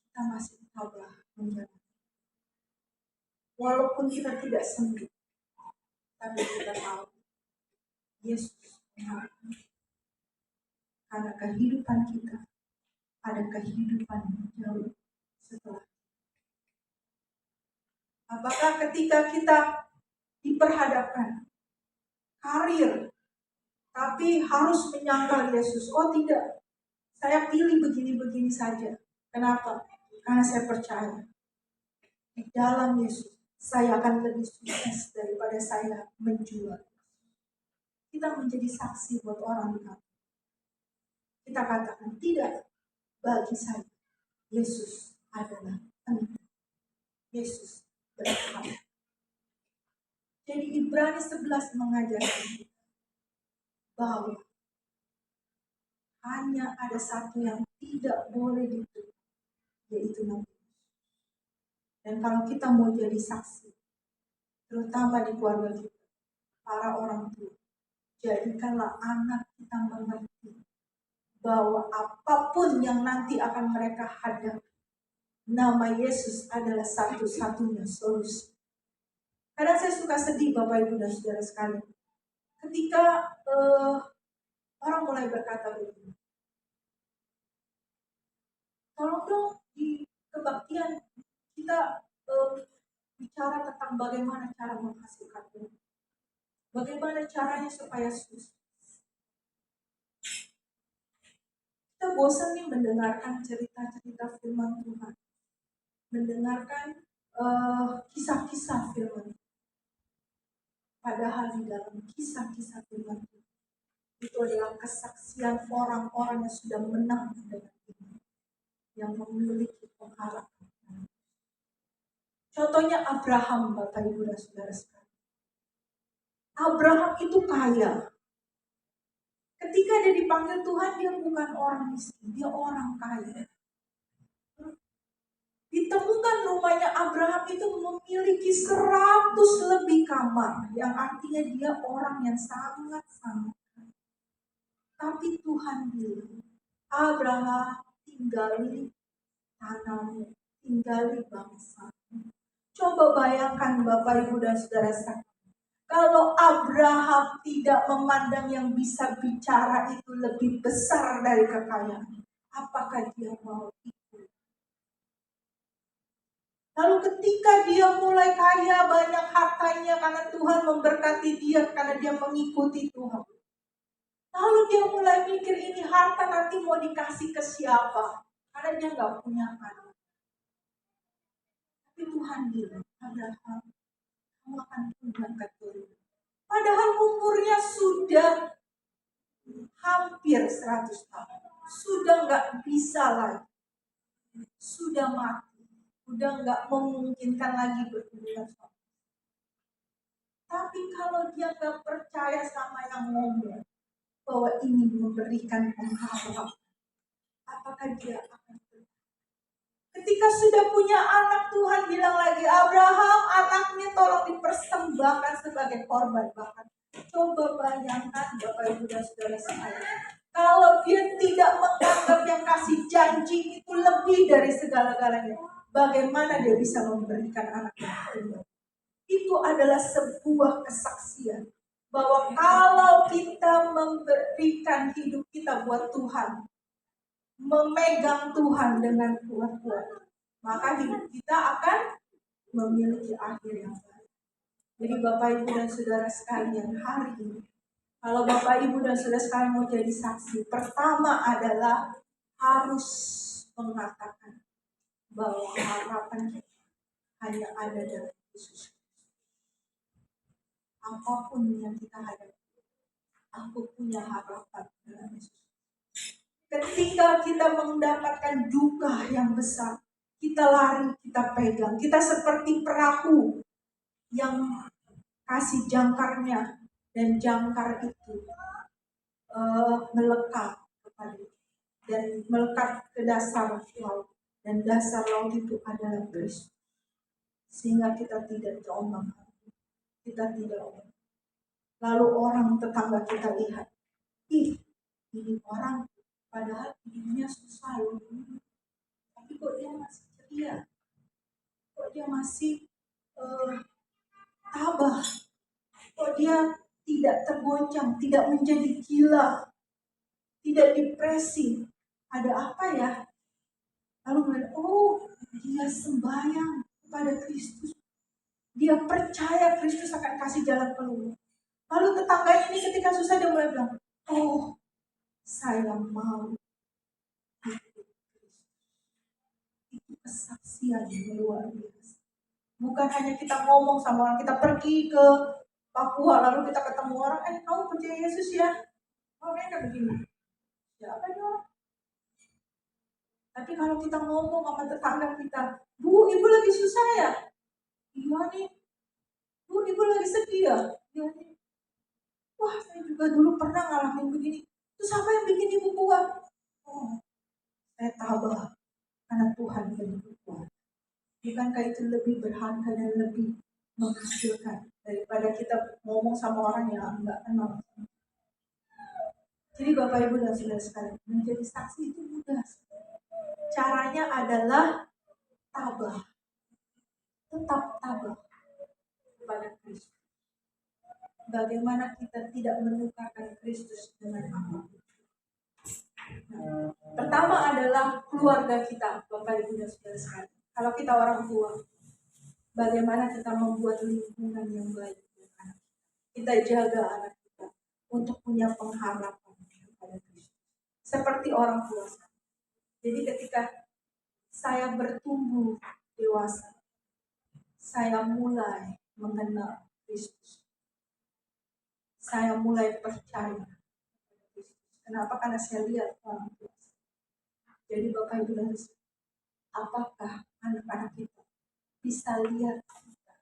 kita masih tabah menjalani. Walaupun kita tidak sembuh, tapi kita tahu Yesus mengharapan. Karena kehidupan kita ada kehidupan jauh setelah. Apakah ketika kita diperhadapkan karir, tapi harus menyangkal Yesus? Oh tidak, saya pilih begini-begini saja. Kenapa? Karena saya percaya di dalam Yesus saya akan lebih sukses daripada saya menjual. Kita menjadi saksi buat orang di kantor. Kita katakan tidak, bagi saya Yesus adalah penting. Yesus berhak. Jadi Ibrani 11 mengajarkan kita bahwa hanya ada satu yang tidak boleh ditutup, yaitu Nabi. Dan kalau kita mau jadi saksi, terutama di keluarga kita, para orang tua, Jadikanlah anak kita mengerti bahwa apapun yang nanti akan mereka hadapi, nama Yesus adalah satu-satunya solusi. Kadang saya suka sedih Bapak Ibu dan Saudara sekalian. Ketika orang mulai berkata begini, tolong dong di kebaktian kita bicara tentang bagaimana cara menghasilkan uang. Bagaimana caranya supaya sukses. Kita bosan nih mendengarkan cerita-cerita firman Tuhan. Mendengarkan kisah-kisah firman Tuhan. Padahal di dalam kisah-kisah firman Tuhan itu adalah kesaksian orang-orang yang sudah menang dengan iman, yang memiliki pengharapan. Contohnya Abraham, Bapak Ibu dan Saudara sekalian. Abraham itu kaya. Ketika dia dipanggil Tuhan, dia bukan orang miskin, dia orang kaya. Ditemukan rumahnya Abraham itu memiliki 100 lebih kamar, yang artinya dia orang yang sangat-sangat kaya. Tapi Tuhan bilang, Abraham, tinggali tanahmu, tinggali bangsa. Coba bayangkan Bapak Ibu dan Saudara sekalian, kalau Abraham tidak memandang yang bisa bicara itu lebih besar dari kekayaan, apakah dia mau ikut? Lalu ketika dia mulai kaya, banyak hartanya karena Tuhan memberkati dia, karena dia mengikuti Tuhan. Lalu dia mulai mikir, ini harta nanti mau dikasih ke siapa? Karena dia gak punya anak. Tapi Tuhan bilang, Abraham, kamu akan punya keturunan. Padahal umurnya sudah hampir 100 tahun. Sudah gak bisa lagi. Sudah mati. Udah gak memungkinkan lagi berhubungan sama. Tapi kalau dia gak percaya sama yang ngomong bahwa ini memberikan pengharapan, apakah dia akan percaya? Ketika sudah punya anak, Tuhan bilang lagi, Abraham, anaknya tolong dipersembahkan sebagai korban bahkan. Coba bayangkan Bapak Ibu dan Saudara sekalian, kalau dia tidak menganggap yang kasih janji itu lebih dari segala-galanya, bagaimana dia bisa memberikan anaknya itu? Itu adalah sebuah kesaksian bahwa kalau kita memberikan hidup kita buat Tuhan, memegang Tuhan dengan kuat-kuat, maka hidup kita akan memiliki akhir yang baik. Jadi Bapak Ibu dan Saudara sekalian, hari ini kalau Bapak Ibu dan Saudara sekalian mau jadi saksi, pertama adalah harus mengatakan bahwa harapan kita hanya ada dalam Yesus. Apapun yang kita hadapi, aku punya harapan dalam Yesus. Ketika kita mendapatkan duka yang besar, kita lari, kita pegang. Kita seperti perahu yang kasih jangkarnya, dan jangkar itu melekat kepada dan melekat ke dasar laut. Dan dasar laut itu adalah Kristus. Sehingga kita tidak terombang, kita tidak ombak. Lalu orang tetangga kita lihat, ini orang padahal hidupnya susah loh, tapi kok dia masih ceria, kok dia masih tabah, kok dia tidak tergoncang, tidak menjadi gila, tidak depresi. Ada apa ya? Lalu melihat, oh, dia sembahyang kepada Kristus, dia percaya Kristus akan kasih jalan keluar. Lalu tetangga ini ketika susah dia mulai bilang, oh, saya mau ikut Kristus. Itu kesaksian yang luar biasa. Bukan hanya kita ngomong sama orang, kita pergi ke Papua lalu kita ketemu orang, kamu percaya Yesus ya? Oh, mereka begini. Siapa dia? Tapi kalau kita ngomong sama tetangga kita, Bu, ibu lagi susah ya? Iya nih. Bu, ibu lagi sedih ya? Iya nih. Wah, saya juga dulu pernah ngalamin begini. Terus apa yang bikin ibu kuat? Oh, saya tabah karena Tuhan beribu kuat. Bukankah itu lebih berharga dan lebih menghasilkan daripada kita ngomong sama orang yang enggak kenal? Jadi Bapak Ibu dan Saudara sekalian, menjadi saksi itu mudah. Caranya adalah tabah. Tetap tabah kepada Kristus. Bagaimana kita tidak menukarkan Kristus dengan apapun. Pertama adalah keluarga kita, Bapak Ibu dan Saudara sekalian. Kalau kita orang tua, bagaimana kita membuat lingkungan yang baik untuk anak kita. Kita jaga anak kita untuk punya pengharapan kepada Kristus. Seperti orang tua saya. Jadi ketika saya bertumbuh dewasa, saya mulai mengenal Kristus. Saya mulai percaya. Kenapa? Karena saya lihat orang tua. Jadi Bapak Ibu dan Saudara, apakah anak-anak kita bisa lihat kita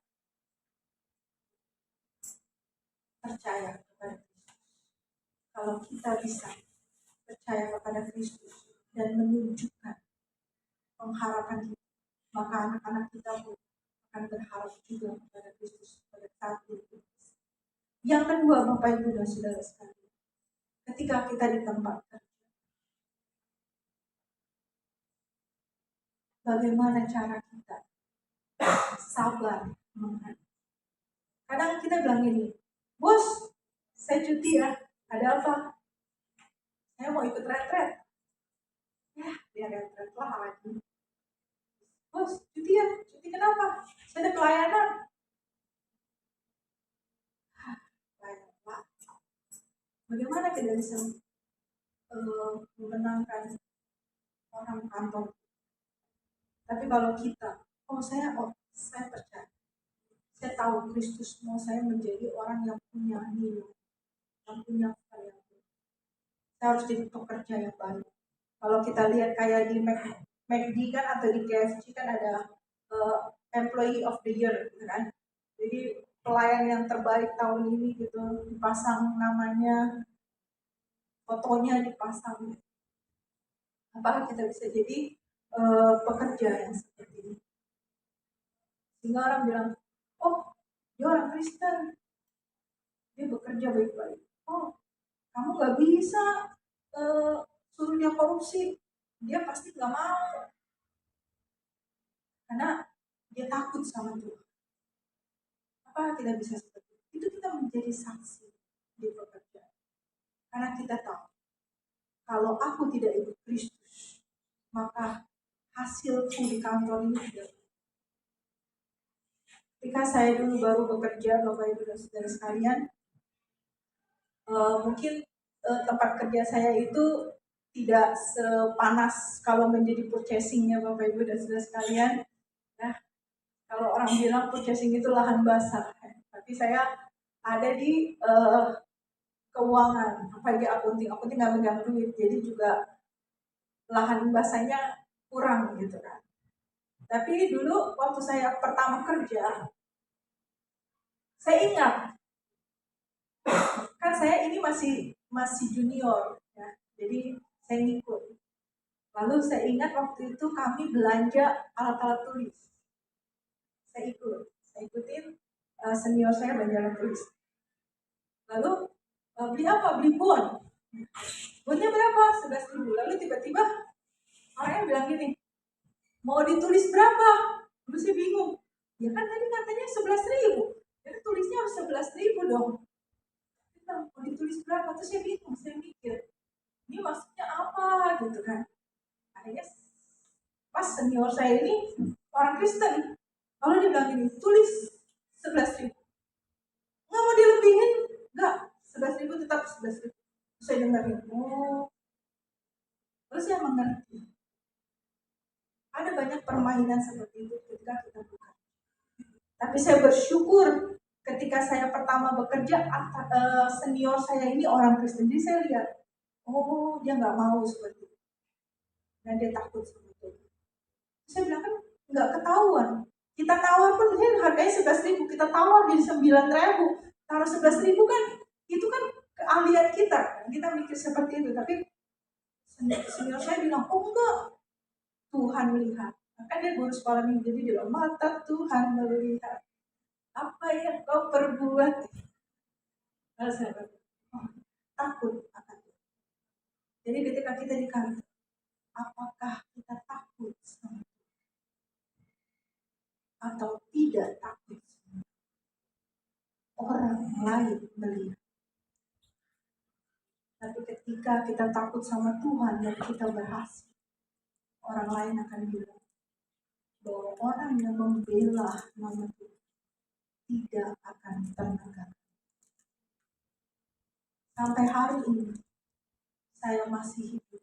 percaya kepada Kristus? Kalau kita bisa percaya kepada Kristus dan menunjukkan pengharapan kita, maka anak-anak kita pun akan berharap juga kepada Kristus pada saat itu. Yang kedua, Bapak Ibu dan Saudara sekalian, ketika kita di tempat kerja, bagaimana cara kita sabar menghadapi. Kadang kita bilang gini, bos, saya cuti ya, ada apa? Saya mau ikut retret. Ya, biar retret lah lagi. Bos, cuti ya, cuti kenapa? Saya ada pelayanan. Bagaimana kita bisa memenangkan orang kantor? Tapi kalau kita, saya percaya, saya tahu Kristus mau saya menjadi orang yang punya nilai, yang punya karya. Saya harus jadi pekerja yang baik. Kalau kita lihat kayak di McD kan atau di KFC kan ada Employee of the Year, gitu kan? Jadi pelayan yang terbaik tahun ini gitu, dipasang namanya, fotonya dipasang. Apakah kita bisa jadi pekerja yang seperti ini? Sehingga orang bilang, oh dia orang Kristen, dia bekerja baik-baik. Oh kamu gak bisa suruh dia korupsi, dia pasti gak mau. Karena dia takut sama Tuhan. Apa kita bisa seperti itu? Itu kita menjadi saksi di pekerjaan. Karena kita tahu, kalau aku tidak ikut Kristus, maka hasilku di kantor ini tidak. Ketika saya dulu baru bekerja, Bapak Ibu dan Saudara sekalian, mungkin tempat kerja saya itu tidak sepanas kalau menjadi purchasing-nya Bapak Ibu dan Saudara sekalian. Nah, kalau orang bilang purchasing itu lahan basah, tapi saya ada di keuangan, apalagi akunting nggak megang duit, jadi juga lahan basahnya kurang gitu kan. Tapi dulu waktu saya pertama kerja, saya ingat kan saya ini masih junior ya, jadi saya ngikut. Lalu saya ingat waktu itu kami belanja alat-alat tulis, saya ikutin senior saya belanja alat tulis. Lalu beli apa? Beli bon. Bonnya berapa? 11.000. Lalu tiba-tiba orangnya bilang gini, mau ditulis berapa? Lalu saya bingung. Ya kan tadi katanya 11.000. Jadi tulisnya harus 11.000 dong. Mau ditulis berapa? Terus saya bingung, saya mikir, ini maksudnya apa gitu kan. Akhirnya pas senior saya ini orang Kristen. Lalu dia bilang gini, tulis 11.000. Nggak mau dilebihin? Nggak, 11.000 tetap 11.000. Saya dengerin, oh. Terus saya mengerti. Ada banyak permainan seperti itu ketika kita buka. Tapi saya bersyukur ketika saya pertama bekerja, senior saya ini orang Kristen. Jadi saya lihat, oh dia nggak mau seperti itu. Dan dia takut sama itu. Saya bilang kan nggak ketahuan. Kita tawar pun harganya 11.000, kita tawar jadi 9.000. Taruh 11.000 kan, itu kan keahlian kita. Kita mikir seperti itu, tapi senior saya bilang, oh enggak, Tuhan melihat. Maka dia guru sekolah minggu, jadi dia bilang, mata Tuhan melihat apa yang kau perbuat. Lalu saya bilang, oh, takut akan Tuhan. Jadi ketika kita di kantor, apakah kita takut sama atau tidak takut sama orang lain melihat? Tapi ketika kita takut sama Tuhan dan kita berhasil, orang lain akan bilang bahwa orang yang membela nama Tuhan tidak akan ternegar. Sampai hari ini, saya masih hidup.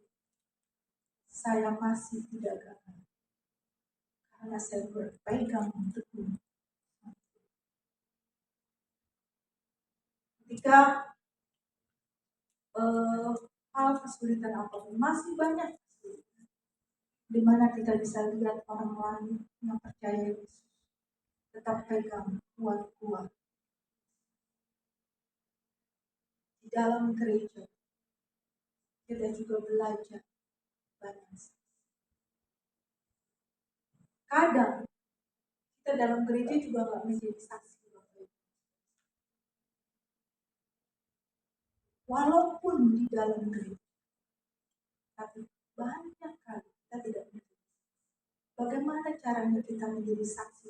Saya masih tidak gagal. Karena saya berpegang teguh. Ketika hal kesulitan apapun, masih banyak kesulitan. Di mana kita bisa lihat orang lain yang percaya Yesus tetap pegang kuat-kuat. Di dalam gereja, kita juga belajar banyak. Kadang kita dalam gereja juga nggak menjadi saksi. Walaupun di dalam gereja, tapi banyak kali kita tidak menjadi. Bagaimana caranya kita menjadi saksi?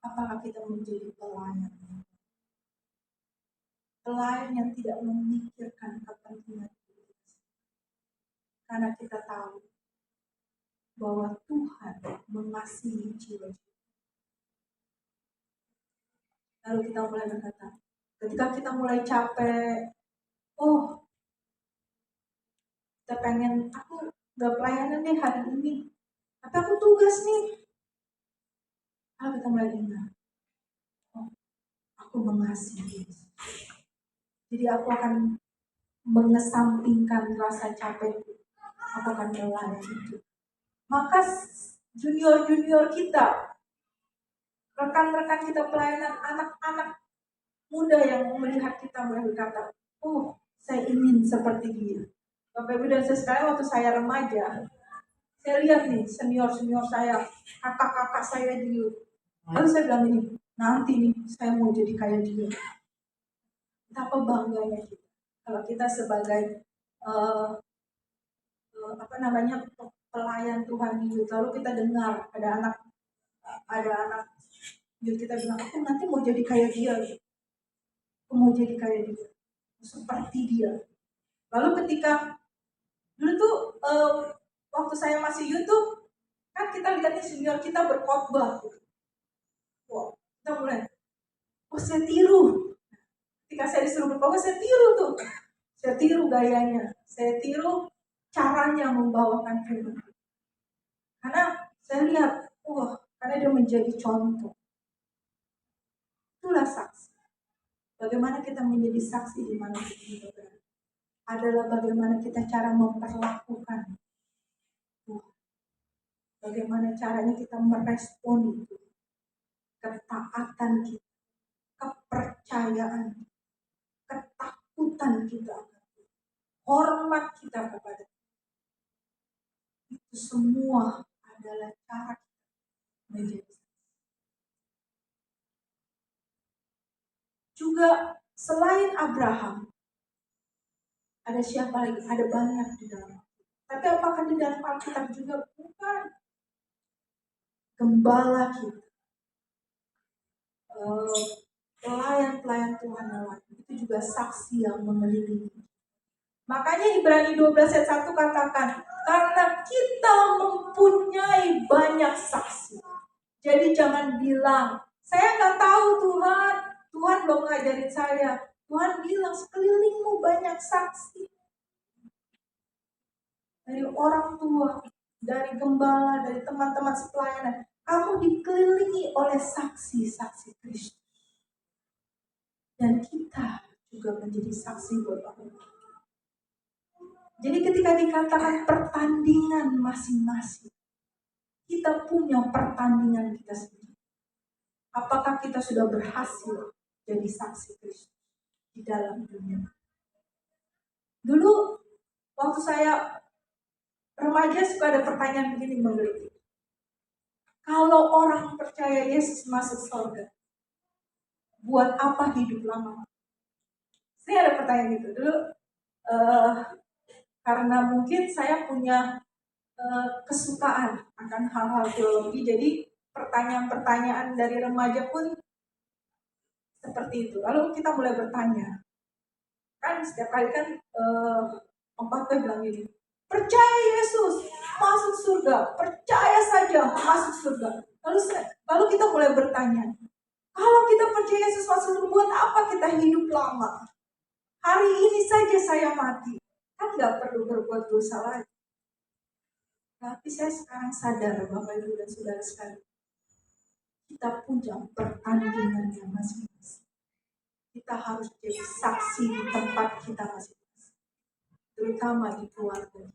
Apakah kita menjadi pelayan? Pelayan yang tidak memikirkan kepentingan kita. Karena kita tahu bahwa Tuhan mengasihi jiwa. Lalu kita mulai berkata, ketika kita mulai capek, kita pengen, aku gak pelayanan nih hari ini, tapi aku tugas nih. Lalu kita mulai ingat, aku mengasihi. Jadi aku akan mengesampingkan rasa capekku. Aku akan melayani itu. Maka junior-junior kita, rekan-rekan kita pelayanan, anak-anak muda yang melihat kita mulai berkata, saya ingin seperti dia. Bapak Ibu dan sekalian, waktu saya remaja, saya lihat nih senior-senior saya, kakak-kakak saya di youth. Lalu saya bilang ini, nanti nih saya mau jadi kayak dia. Betapa bangganya kita. Kalau kita sebagai pelayan Tuhan di youth, lalu kita dengar ada anak youth kita bilang, aku nanti mau jadi kayak dia. Aku mau jadi kayak dia. Seperti dia. Lalu ketika dulu tuh waktu saya masih YouTube, kan kita lihat nih senior kita berkhotbah. Wow, kita mulai, saya tiru. Ketika saya disuruh berkhotbah, saya tiru tuh. Saya tiru gayanya, saya tiru caranya membawakan firman. Karena saya lihat, karena dia menjadi contoh. Itulah saksi. Bagaimana kita menjadi saksi di mana kita berada. Adalah bagaimana kita cara memperlakukan Tuhan. Bagaimana caranya kita merespon itu. Ketaatan kita, kepercayaan, ketakutan kita, hormat kita kepada Tuhan. Itu semua adalah cara kita menjadi saksi. Juga selain Abraham, ada siapa lagi? Ada banyak di dalam. Tapi apakah di dalam Alkitab juga? Bukan. Gembala kita. Pelayan-pelayan Tuhan yang lain. Itu juga saksi yang mengelilingi. Makanya Ibrani 12 ayat 1 katakan, karena kita mempunyai banyak saksi. Jadi jangan bilang, saya nggak tahu Tuhan. Tuhan belum ngajarin saya. Tuhan bilang sekelilingmu banyak saksi. Dari orang tua, dari gembala, dari teman-teman sepelayanan. Kamu dikelilingi oleh saksi-saksi Kristus. Dan kita juga menjadi saksi buat orang. Jadi ketika dikatakan pertandingan masing-masing, kita punya pertandingan kita sendiri. Apakah kita sudah berhasil jadi saksi Kristus di dalam dunia? Dulu waktu saya remaja suka ada pertanyaan begini menggelitik. Kalau orang percaya Yesus masuk surga, buat apa hidup lama? Saya ada pertanyaan gitu dulu. Karena mungkin saya punya kesukaan akan hal-hal teologi, jadi pertanyaan-pertanyaan dari remaja pun seperti itu. Lalu kita mulai bertanya, kan setiap kali kan Om Patwe bilang gini, percaya Yesus masuk surga, percaya saja masuk surga. Lalu kita mulai bertanya, kalau kita percaya Yesus masuk surga, buat apa kita hidup lama? Hari ini saja saya mati, kan nggak perlu berbuat dosa lagi. Tapi saya sekarang sadar, Bapak Ibu dan Saudara sekalian, kita punya pertandingan yang masing-masing. Kita harus jadi saksi di tempat kita masing-masing, terutama di keluarga.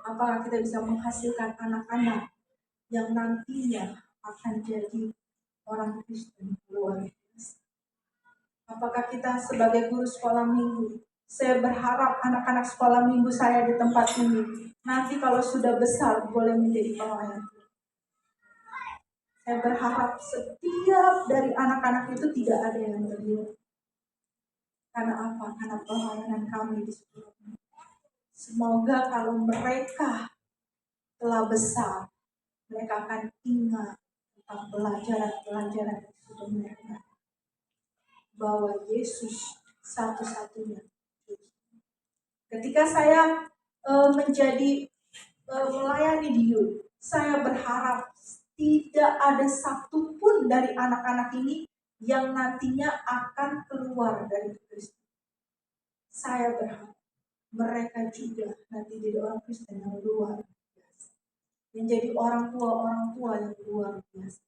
Apakah kita bisa menghasilkan anak-anak yang nantinya akan jadi orang Kristen luar biasa? Apakah kita sebagai guru sekolah minggu, saya berharap anak-anak sekolah minggu saya di tempat ini nanti kalau sudah besar boleh menjadi pelayan. Saya berharap setiap dari anak-anak itu tidak ada yang terlibat. Karena apa? Karena pelayanan kami di sekolah minggu. Semoga kalau mereka telah besar, mereka akan ingat tentang pelajaran-pelajaran yang sudah mereka, bahwa Yesus satu-satunya. Ketika saya menjadi melayani di youth, saya berharap tidak ada satupun dari anak-anak ini yang nantinya akan keluar dari Kristus. Saya berharap mereka juga nanti jadi orang Kristen yang luar biasa, menjadi orang tua yang luar biasa.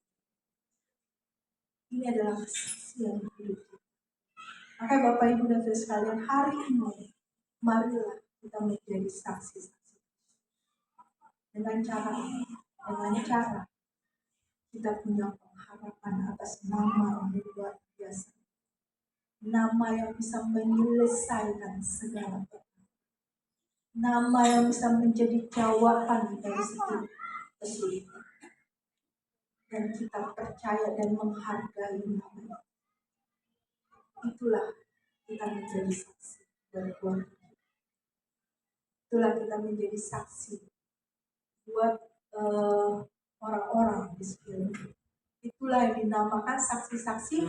Ini adalah kesaksian hidup. Maka Bapak Ibu dan Saudara sekalian, hari ini marilah kita menjadi saksi-saksi. Dengan cara kita punya pengharapan atas nama yang luar biasa. Nama yang bisa menyelesaikan segala perkara. Nama yang bisa menjadi jawaban dari setiap kesulitan. Dan kita percaya dan menghargai nama. Itulah kita menjadi saksi dari keluarga. Itulah kita menjadi saksi buat orang-orang di sekeliling. Itulah yang dinamakan saksi-saksi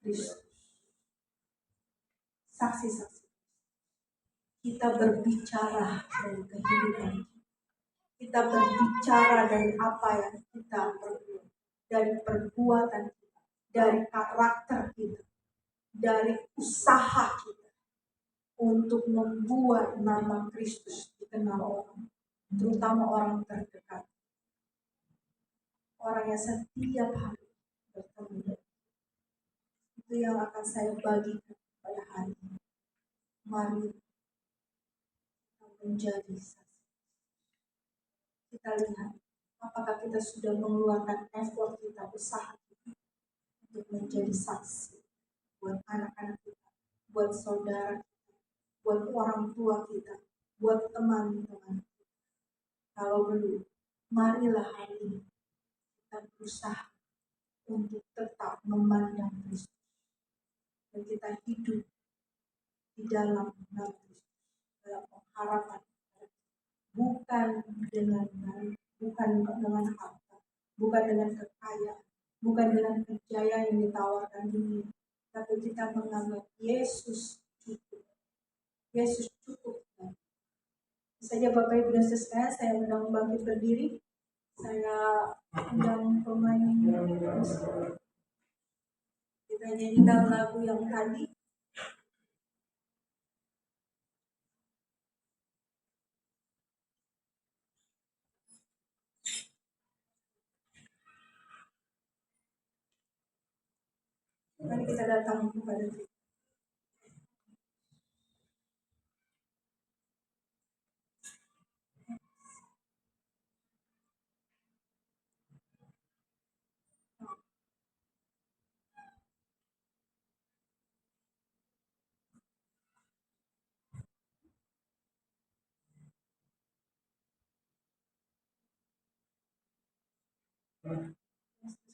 Kristus. Saksi-saksi. Kita berbicara dari kehidupan. Kita berbicara dari apa yang kita perbuat. Dari perbuatan kita. Dari karakter kita. Dari usaha kita. Untuk membuat nama Kristus dikenal orang. Terutama orang terdekat. Orang yang setiap hari bertemu. Itu yang akan saya bagikan pada hari ini. Mari kita menjadi saksi. Kita lihat apakah kita sudah mengeluarkan effort kita, usaha kita untuk menjadi saksi buat anak-anak kita, buat saudara kita, buat orang tua kita, buat teman-teman kita. Kalau belum, marilah hari ini kita berusaha untuk tetap memandang Kristus. Dan kita hidup di dalam nama Kristus, dalam pengharapan, bukan dengan harta, bukan dengan kekayaan, bukan dengan kejayaan yang ditawarkan dunia, tapi kita menganggap Yesus cukup. Yesus cukup. Saja Bapak Ibu dan Saudara, saya undang bangkit berdiri. Saya undang pemain musik. Kita nyanyikan lagu yang tadi. Mari kita datang kepada Tuhan.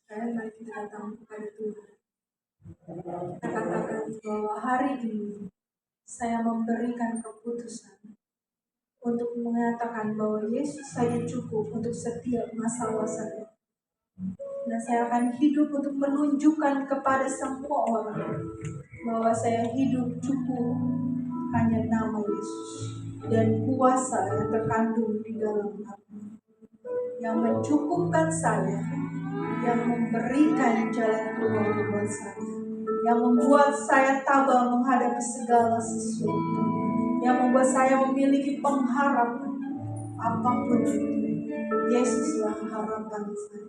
Sekarang mari kita datang kepada Tuhan. Kita katakan bahwa hari ini saya memberikan keputusan untuk mengatakan bahwa Yesus saja cukup untuk setiap masalah saya. Dan saya akan hidup untuk menunjukkan kepada semua orang bahwa saya hidup cukup hanya nama Yesus dan kuasa yang terkandung di dalam nama yang mencukupkan saya, yang memberikan jalan keluar buat saya, yang membuat saya tabah menghadapi segala sesuatu, yang membuat saya memiliki pengharapan apapun itu. Yesuslah harapan saya.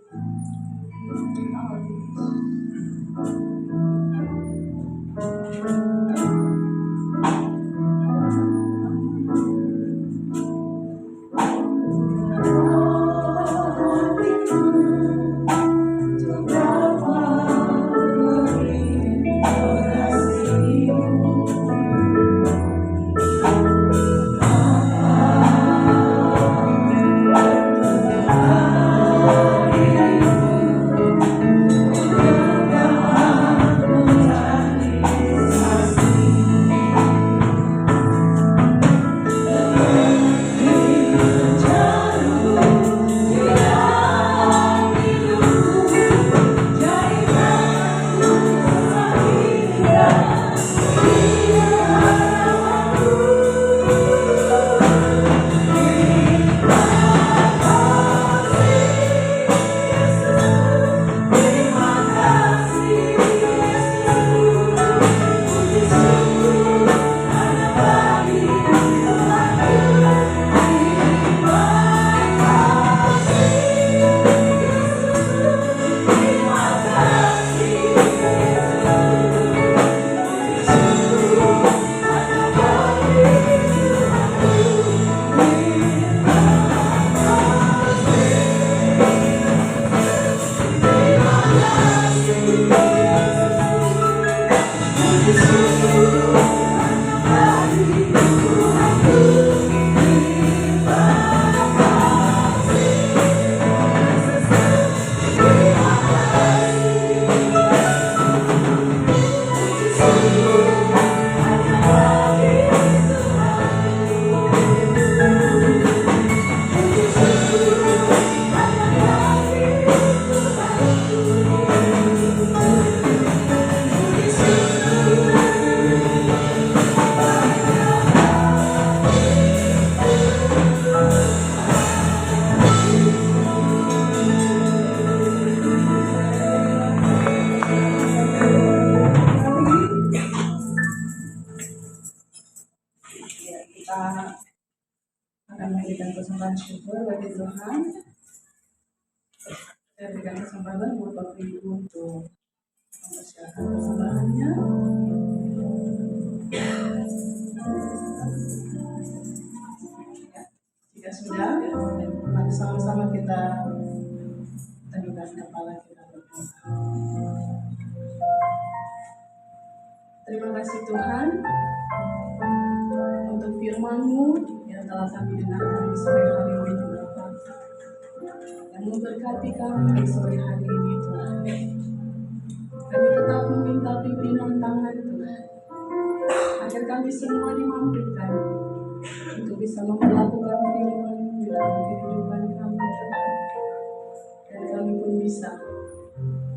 Persembahan syukur bagi Tuhan. Saya berikan kesempatan buat Bapak Ibu untuk mempersiapkan persembahannya. Jika sudah, mari sama-sama kita teduhkan kepala kita berdoa. Terima kasih Tuhan untuk firman-Mu yang telah kami dengarkan di sore hari ini Tuhan, yang memberkati kami di sore hari ini Tuhan. Kami tetap meminta pimpinan tangan Tuhan, agar kami semua dimampukan untuk bisa memperlakukan firman-Mu di dalam kehidupan kami Tuhan. Dan kami pun bisa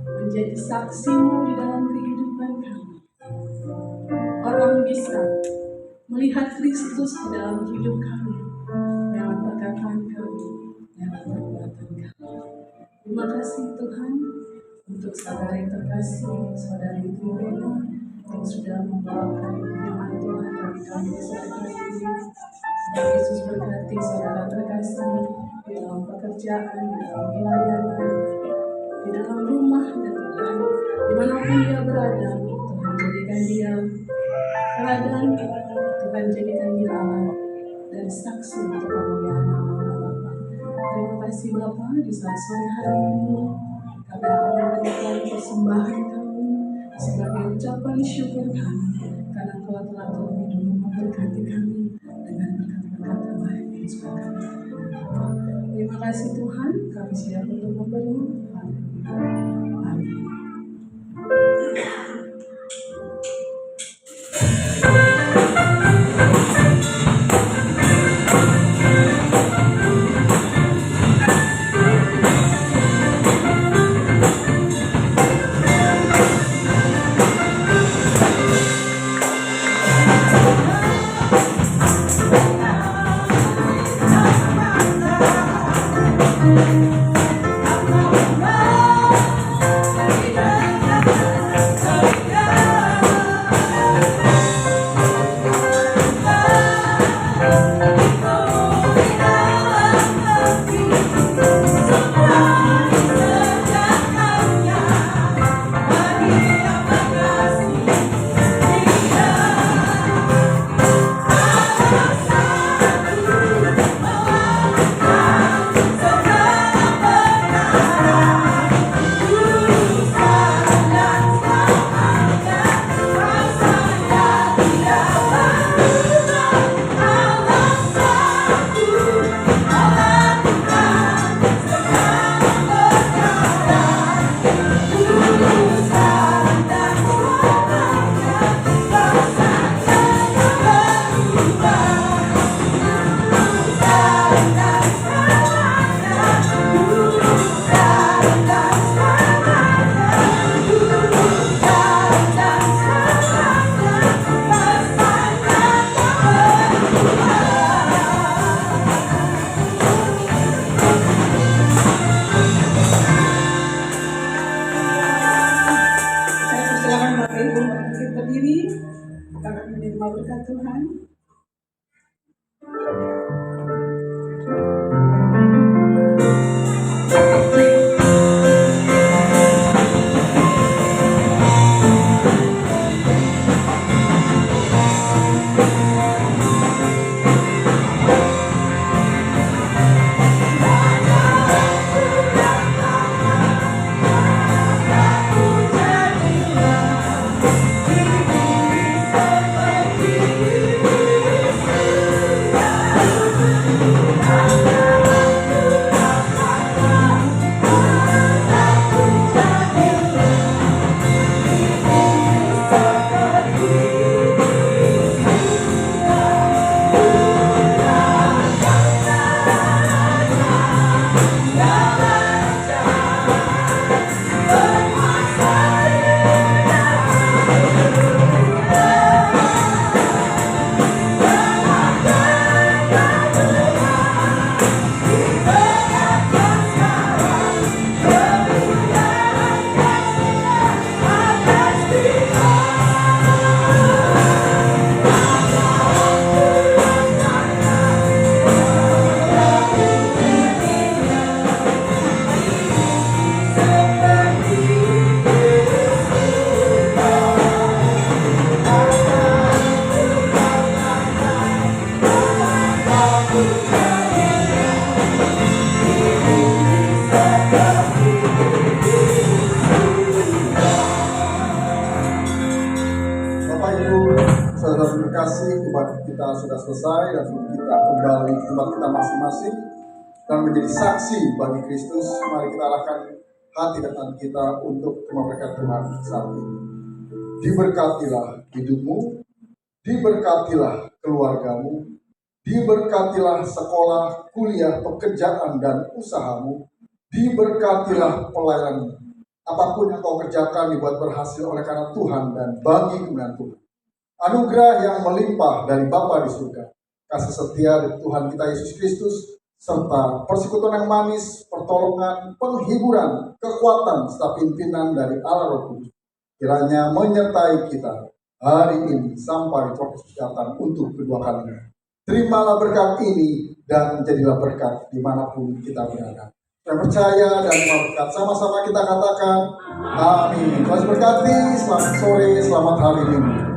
menjadi saksi-Mu di dalam kehidupan kami. Orang bisa melihat Kristus di dalam hidup kami, lewat perkataan kami, lewat perbuatan kami. Terima kasih Tuhan untuk saudara yang terkasih, saudari Rena yang sudah membawakan firman Tuhan bagi kami di sore hari ini. Dan Yesus berkati saudara terkasih di dalam pekerjaan, di dalam pelayanan, di dalam rumah dan Tuhan, dimanapun dia berada, Tuhan jadikan dia teladan, Tuhan jadikan dia alat dan saksi untuk kemuliaan nama Bapa. Terima kasih Bapa, di saat sore hari ini kami akan memberikan persembahan kami sebagai ucapan syukur kami karena Kau telah terlebih dulu memberkati kami dengan berkat-berkat terbaik di surga kami. Terima kasih Tuhan, kami siap untuk memberi. Amin. berdiri, kita akan menerima berkat Tuhan. Kita sudah selesai dan kita kembali ke tempat kita masing-masing dan menjadi saksi bagi Kristus. Mari kita arahkan hati dan tangan kita untuk kemerdekaan Tuhan saat ini. Diberkatilah hidupmu, diberkatilah keluargamu, diberkatilah sekolah, kuliah, pekerjaan dan usahamu, diberkatilah pelayananmu. Apapun yang kau kerjakan dibuat berhasil oleh karena Tuhan dan bagi kemuliaan Tuhan. Anugerah yang melimpah dari Bapa di surga, kasih setia dari Tuhan kita Yesus Kristus, serta persekutuan yang manis, pertolongan, penghiburan, kekuatan, serta pimpinan dari Allah Roh Kudus, kiranya menyertai kita hari ini sampai proses datang untuk kedua kalinya. Terimalah berkat ini dan menjadilah berkat dimanapun kita berada. Saya percaya dan berkat sama-sama kita katakan amin. Tuhan berkati, selamat sore, selamat hari Minggu.